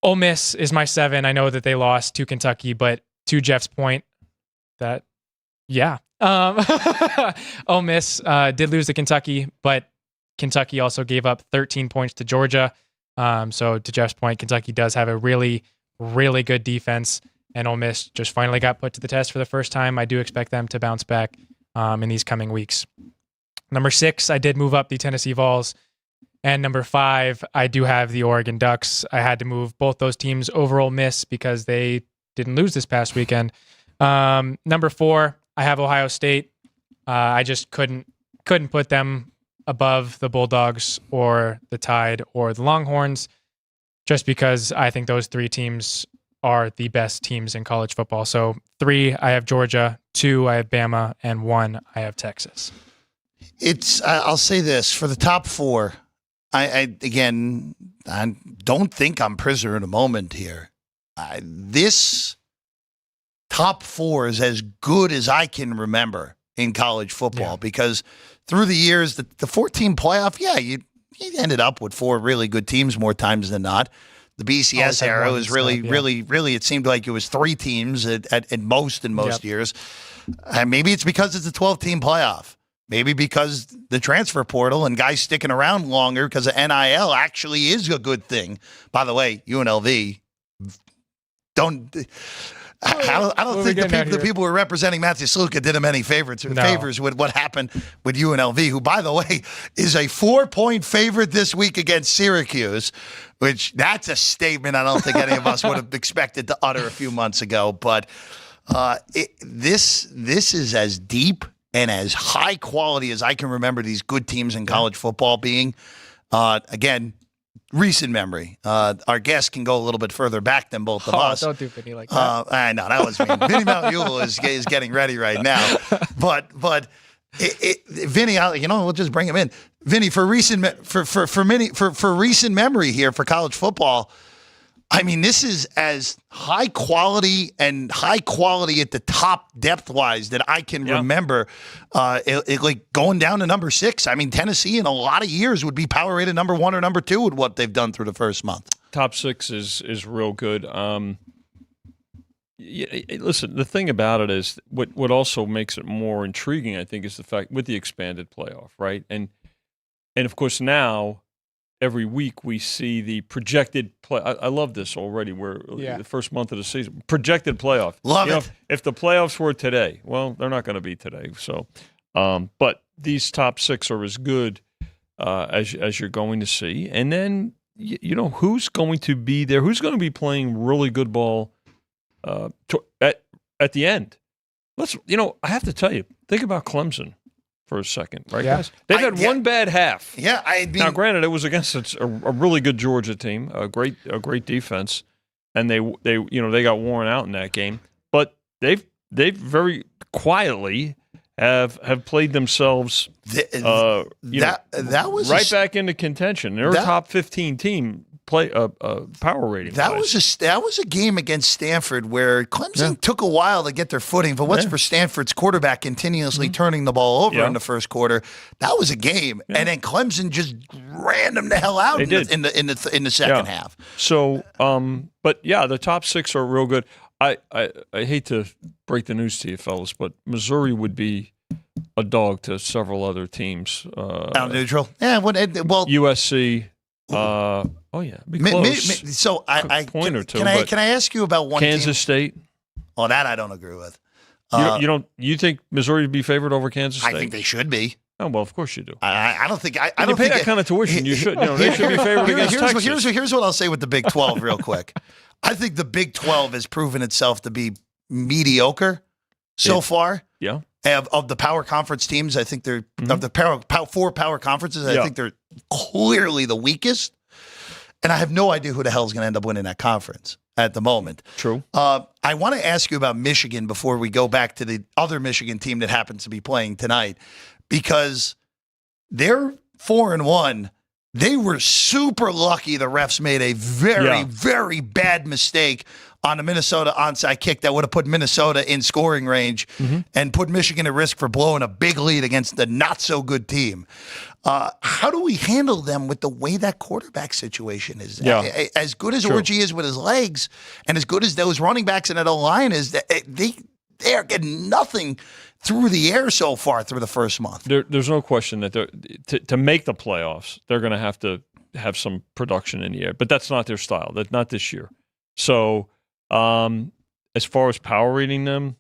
Ole Miss is my 7. I know that they lost to Kentucky, but to Jeff's point, Ole Miss did lose to Kentucky, but Kentucky also gave up 13 points to Georgia. So to Jeff's point, Kentucky does have a really, really good defense, and Ole Miss just finally got put to the test for the first time. I do expect them to bounce back in these coming weeks. Number 6, I did move up the Tennessee Vols. And number 5, I do have the Oregon Ducks. I had to move both those teams over Ole Miss because they didn't lose this past weekend. Number 4, I have Ohio State. I just couldn't put them above the Bulldogs or the Tide or the Longhorns, just because I think those 3 teams are the best teams in college football. So 3, I have Georgia. 2, I have Bama. And 1, I have Texas. I'll say this, for the top 4, I don't think I'm prisoner in a moment here. This top 4 is as good as I can remember in college football, because through the years, the 14 playoff, you ended up with 4 really good teams more times than not. The BCS era was really, it seemed like it was 3 teams at most in most years. Maybe it's because it's a 12-team playoff. Maybe because the transfer portal and guys sticking around longer because of NIL actually is a good thing. By the way, UNLV, I don't think the people who are representing Matthew Sluka did him any favors with what happened with UNLV, who, by the way, is a 4-point favorite this week against Syracuse, which that's a statement I don't think any of us would have expected to utter a few months ago. But this is as deep and as high quality as I can remember these good teams in college football being. Again, recent memory. Our guest can go a little bit further back than both of us. Don't do Vinny like that. I know, that was mean. Vinny Magliulo is getting ready right now. But Vinny, we'll just bring him in. Vinny, for recent memory here for college football, I mean, this is as high quality at the top depth-wise that I can remember. Like going down to number 6. I mean, Tennessee in a lot of years would be power rated number 1 or number 2 with what they've done through the first month. Top 6 is real good. Listen, the thing about it is what also makes it more intriguing, I think, is the fact with the expanded playoff, right? And of course now, every week we see the projected play. I love this already. Where the first month of the season, projected playoff. Love it. If the playoffs were today, well, they're not going to be today. So, but these top 6 are as good as you're going to see. And then who's going to be there? Who's going to be playing really good ball at the end? I have to tell you. Think about Clemson for a second, right, guys? They've had one bad half. Yeah, now, granted, it was against a really good Georgia team, a great defense, and they got worn out in that game. But they've very quietly have played themselves. That was right back into contention. They're a top 15 team. Power rating. That was a game against Stanford where Clemson took a while to get their footing. But what's for Stanford's quarterback continuously turning the ball over in the first quarter? That was a game, and then Clemson just ran them the hell out in the second half. So, but the top 6 are real good. I hate to break the news to you, fellas, but Missouri would be a dog to several other teams. Neutral. Yeah. USC. Oh yeah, be Mi- mi- close. so Point or two, can I but ask you about one Kansas team? State. Well, that I don't agree with. You think Missouri would be favored over Kansas State? I think they should be. Oh well, of course you do. I don't think. I When don't you pay think that kind of tuition, you should. They should be favored against Texas. Here's what I'll say with the Big 12 real quick. I think the Big 12 has proven itself to be mediocre so far. Yeah. Of the power conference teams, I think they're of the four power conferences. I think they're clearly the weakest, and I have no idea who the hell is going to end up winning that conference at the moment. True. I want to ask you about Michigan before we go back to the other Michigan team that happens to be playing tonight, because they're 4-1. They were super lucky the refs made a very bad mistake on a Minnesota onside kick that would have put Minnesota in scoring range and put Michigan at risk for blowing a big lead against the not-so-good team. How do we handle them with the way that quarterback situation is? Yeah. As good as Orgy is with his legs and as good as those running backs in that O-line is, they are getting nothing through the air so far through the first month. There's no question that to make the playoffs, they're going to have some production in the air, but that's not their style. That's not this year. So as far as power rating them,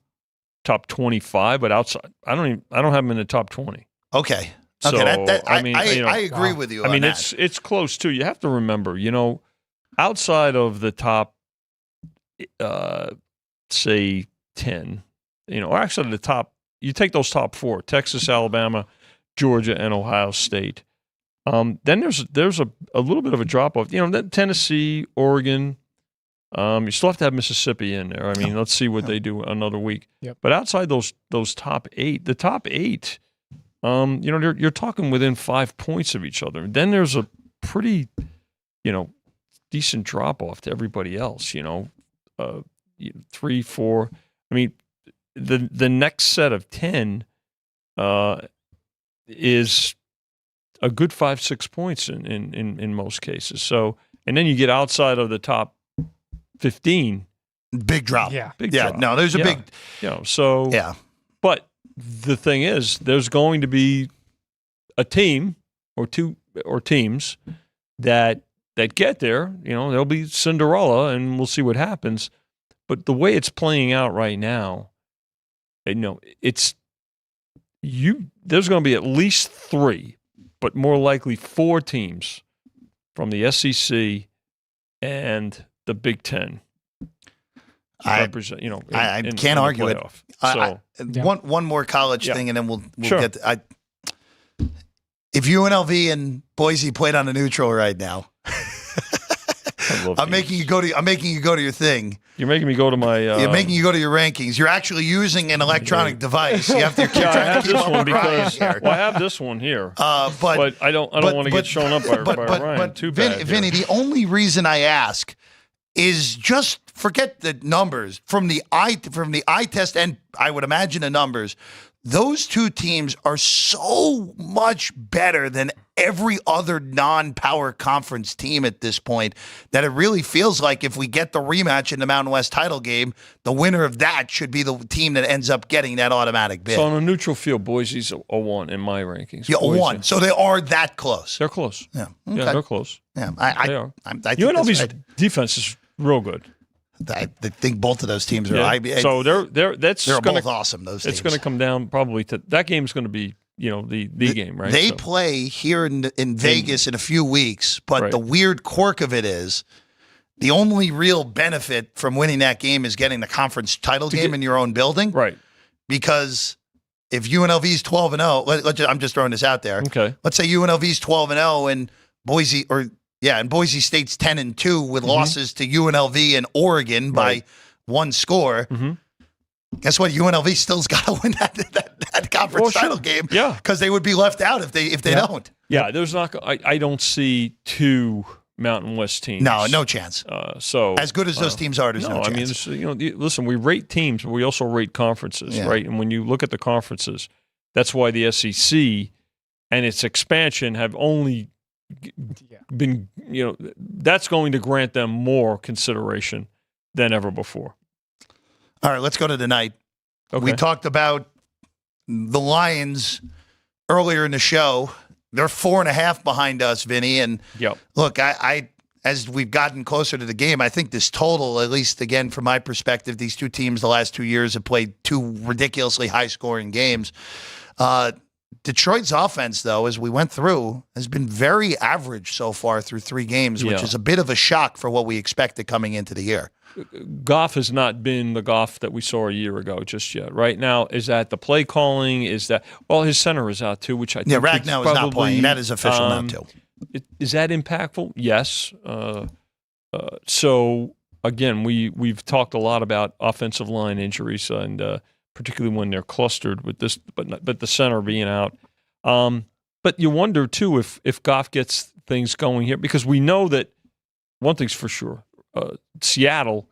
top 25, but outside, I don't have them in the top 20. Okay. So, I agree with you. On that. It's close too. You have to remember, outside of the top, say 10, or actually the top. You take those top four: Texas, Alabama, Georgia, and Ohio State. Then there's a little bit of a drop off. That Tennessee, Oregon. You still have to have Mississippi in there. Let's see what they do another week. Yep. But outside those top eight, the top eight, you're talking within 5 points of each other. Then there's a pretty, decent drop off to everybody else. 3, 4. The next set of 10 is a good 5-6 points in most cases. So, and then you get outside of the top 15, big drop. Yeah. Big drop. No, there's a big. So Yeah. But the thing is, there's going to be a team or two or teams that get there. There'll be Cinderella, and we'll see what happens. But the way it's playing out right now, there's going to be at least 3, but more likely 4 teams from the SEC and the Big Ten. I can't argue it. So, One more college thing, and then we'll Sure. get. If UNLV and Boise played on a neutral right now, I'm making you go to your thing. You're making me go to my. You're making you go to your rankings. You're actually using an electronic device. You have to keep I trying have to keep this up one with Ryan because here. I have this one here. But I don't want to get shown up by Ryan. Too bad. Vinny, the only reason I ask is just forget the numbers from the eye test, and I would imagine the numbers. Those two teams are so much better than every other non-power conference team at this point that it really feels like if we get the rematch in the Mountain West title game, the winner of that should be the team that ends up getting that automatic bid. So on a neutral field, Boise's a 1 in my rankings. Yeah, 1. So they are that close. They're close. Yeah, okay. Yeah, they're close. Yeah, They are. I think UNLV's defense is real good. I think both of those teams are. Yeah. So they're both awesome. Those teams. It's going to come down probably to that game's going to be the game, right? They play here in Vegas in a few weeks, but the weird quirk of it is the only real benefit from winning that game is getting the conference title game in your own building, right? Because if UNLV is 12-0, I'm just throwing this out there. Okay, let's say UNLV is 12-0 and Boise and Boise State's 10-2 with losses to UNLV and Oregon by 1 score. Mm-hmm. Guess what? UNLV still's got to win that conference title game. Yeah, because they would be left out if they don't. Yeah, there's not. I don't see 2 Mountain West teams. No chance. So as good as those teams are, there's no chance. Listen, we rate teams, but we also rate conferences, right? And when you look at the conferences, that's why the SEC and its expansion have only been, that's going to grant them more consideration than ever before. All right, let's go to tonight. Okay. We talked about the Lions earlier in the show they're 4.5 behind us, Vinny. And Yep. look, I as we've gotten closer to the game, I think this total, at least again from my perspective, these two teams the last 2 years have played two ridiculously high-scoring games. Detroit's offense, though, as we went through, has been very average so far through 3 games, which is a bit of a shock for what we expected coming into the year. Goff has not been the Goff that we saw a year ago just yet. Right now, is that the play calling? Is that his center is out too, which I think Ragnow is not playing. That is official now too. Is that impactful? Yes. So again, we've talked a lot about offensive line injuries, and particularly when they're clustered with this, but the center being out. But you wonder too if Goff gets things going here, because we know that one thing's for sure. Seattle,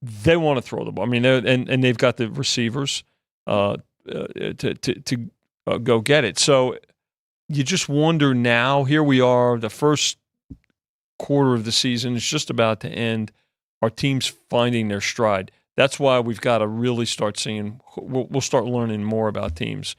they want to throw the ball. I mean, and they've got the receivers to go get it. So you just wonder now. Here we are, the first quarter of the season is just about to end. Our team's finding their stride. That's why we've got to really start seeing. We'll start learning more about teams.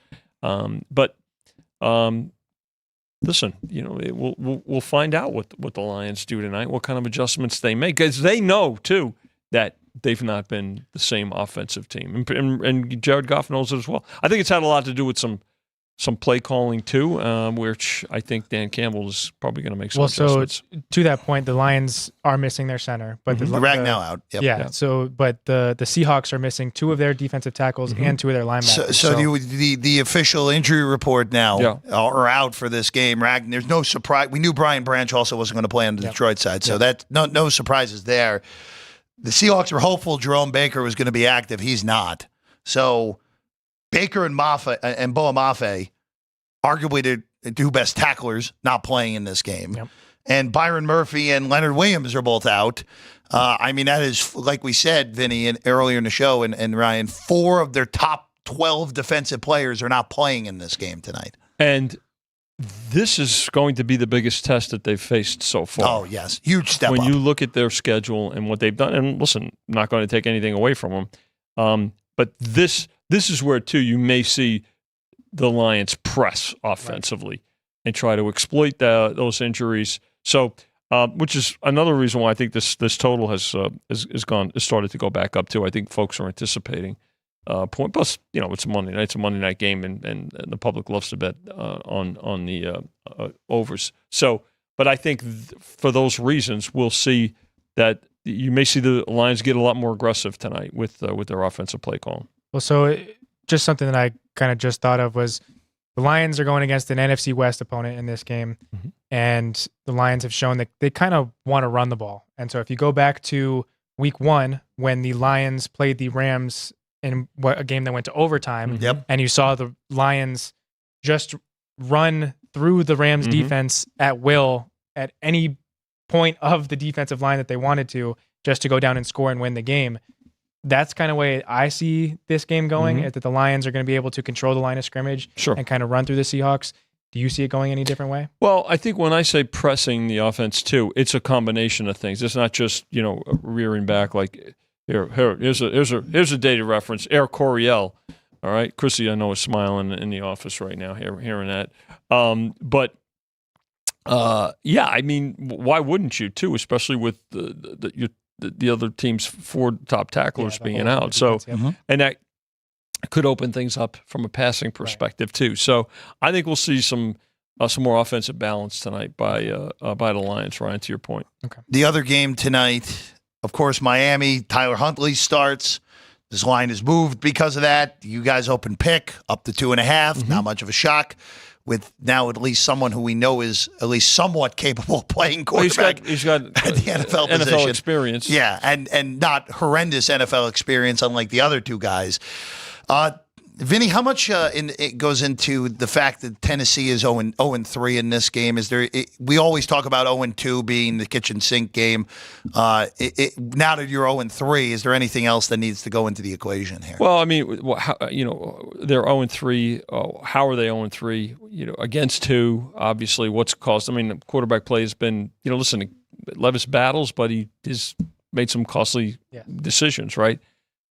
Listen, we'll find out what the Lions do tonight, what kind of adjustments they make, because they know too that they've not been the same offensive team, and Jared Goff knows it as well. I think it's had a lot to do with some play calling too, which I think Dan Campbell is probably going to make some adjustments. So to that point, the Lions are missing their center, but the Ragnow out. Yep. Yeah. So, but the Seahawks are missing 2 of their defensive tackles and 2 of their linebackers. So the official injury report now are out for this game. There's no surprise. We knew Brian Branch also wasn't going to play on the Detroit side, so that no surprises there. The Seahawks were hopeful Jerome Baker was going to be active. He's not. So Baker and Boa Mafe, arguably the 2 best tacklers, not playing in this game. Yep. And Byron Murphy and Leonard Williams are both out. I mean, that is, like we said, Vinny, earlier in the show, and Ryan, 4 of their top 12 defensive players are not playing in this game tonight. And this is going to be the biggest test that they've faced so far. Oh, yes. Huge step up. When you look at their schedule and what they've done, and listen, I'm not going to take anything away from them, but this is where, too, you may see the Lions press offensively and try to exploit those injuries. So, which is another reason why I think this total has started to go back up too. I think folks are anticipating point. Plus, it's a Monday night. It's a Monday night game, and the public loves to bet on the overs. So, but I think for those reasons, we'll see that you may see the Lions get a lot more aggressive tonight with their offensive play calling. Well, so just something that I kind of just thought of was the Lions are going against an NFC West opponent in this game, and the Lions have shown that they kind of want to run the ball. And so if you go back to week 1, when the Lions played the Rams in a game that went to overtime, and you saw the Lions just run through the Rams defense at will at any point of the defensive line that they wanted to, just to go down and score and win the game. That's kind of way I see this game going, is that the Lions are going to be able to control the line of scrimmage and kind of run through the Seahawks. Do you see it going any different way? Well, I think when I say pressing the offense too, it's a combination of things. It's not just, rearing back like here's a dated reference, Air Coryell. All right, Chrissy, I know is smiling in the office right now hearing that. I mean, why wouldn't you too, especially with the other team's 4 top tacklers being out. So, and that could open things up from a passing perspective too. So I think we'll see some more offensive balance tonight by the Lions, Ryan, to your point. Okay. The other game tonight, of course, Miami, Tyler Huntley starts. This line is moved because of that. You guys open pick up to 2.5. Not much of a shock. With now at least someone who we know is at least somewhat capable of playing quarterback. He's got at the NFL position. Experience. Yeah, and not horrendous NFL experience unlike the other 2 guys. Vinny, how much it goes into the fact that Tennessee is 0-3 in this game? We always talk about 0-2 being the kitchen sink game. Now that you're 0-3, is there anything else that needs to go into the equation here? Well, I mean, they're 0-3. How are they 0-3? Against who? Obviously, what's caused? I mean, the quarterback play has been, listen, Levis battles, but he has made some costly decisions, right?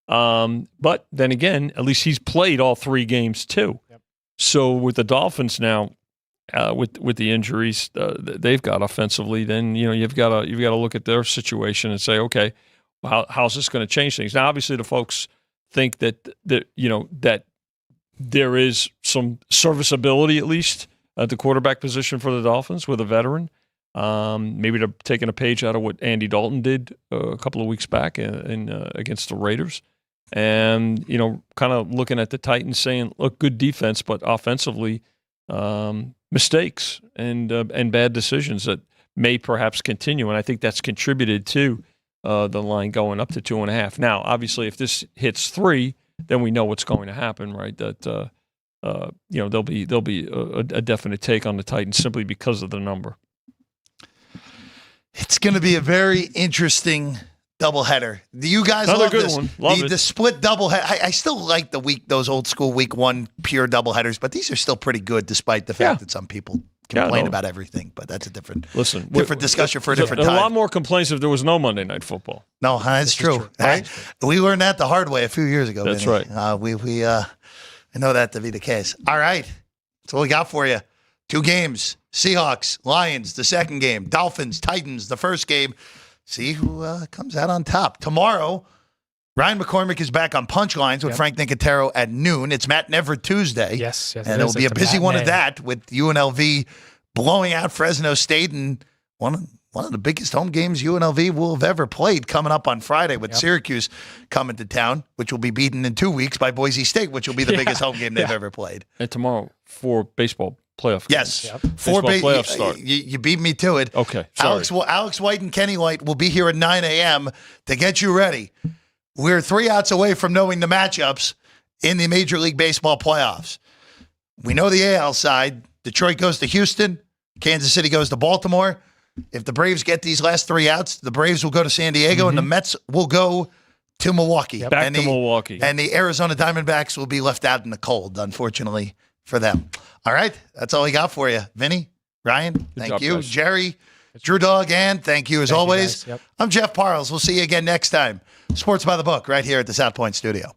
But then again, at least he's played all 3 games too. Yep. So with the Dolphins now, with the injuries they've got offensively, then you've got to look at their situation and say, okay, how's this going to change things? Now, obviously, the folks think that there is some serviceability at least at the quarterback position for the Dolphins with a veteran. Maybe they're taking a page out of what Andy Dalton did a couple of weeks back against the Raiders. And, kind of looking at the Titans saying, look, good defense, but offensively, mistakes and bad decisions that may perhaps continue. And I think that's contributed to the line going up to 2.5. Now, obviously, if this hits 3, then we know what's going to happen, right? That, there'll be a definite take on the Titans simply because of the number. It's going to be a very interesting doubleheader. You guys love good this. One. Love the split doubleheader. I still like those old school week 1 pure doubleheaders, but these are still pretty good despite the fact that some people complain about everything. But that's a different discussion for a different time. A lot more complaints if there was no Monday Night Football. No, that's true. Right? We learned that the hard way a few years ago. That's Vinny. right. I know that to be the case. All right. That's all we got for you. 2 games. Seahawks, Lions, the second game. Dolphins, Titans, the first game. See who comes out on top. Tomorrow, Ryan McCormick is back on Punchlines with Frank Nicotero at noon. It's Matt Neverett Tuesday. Yes. And it'll be a busy one of that with UNLV blowing out Fresno State and one of the biggest home games UNLV will have ever played coming up on Friday with Syracuse coming to town, which will be beaten in 2 weeks by Boise State, which will be the biggest home game they've ever played. And tomorrow for baseball playoff games. Yes. Four playoff start. You beat me to it. Okay. Sorry. Alex White and Kenny White will be here at 9 a.m. to get you ready. We're 3 outs away from knowing the matchups in the Major League Baseball playoffs. We know the AL side. Detroit goes to Houston. Kansas City goes to Baltimore. If the Braves get these last 3 outs, the Braves will go to San Diego and the Mets will go to Milwaukee. Back to Milwaukee. And the Arizona Diamondbacks will be left out in the cold, unfortunately, for them. All right. That's all we got for you. Vinny, Ryan, thank you. Guys. Jerry, Drew Dog, and thank you as always. Yep. I'm Jeff Parles. We'll see you again next time. Sports by the Book right here at the South Point Studio.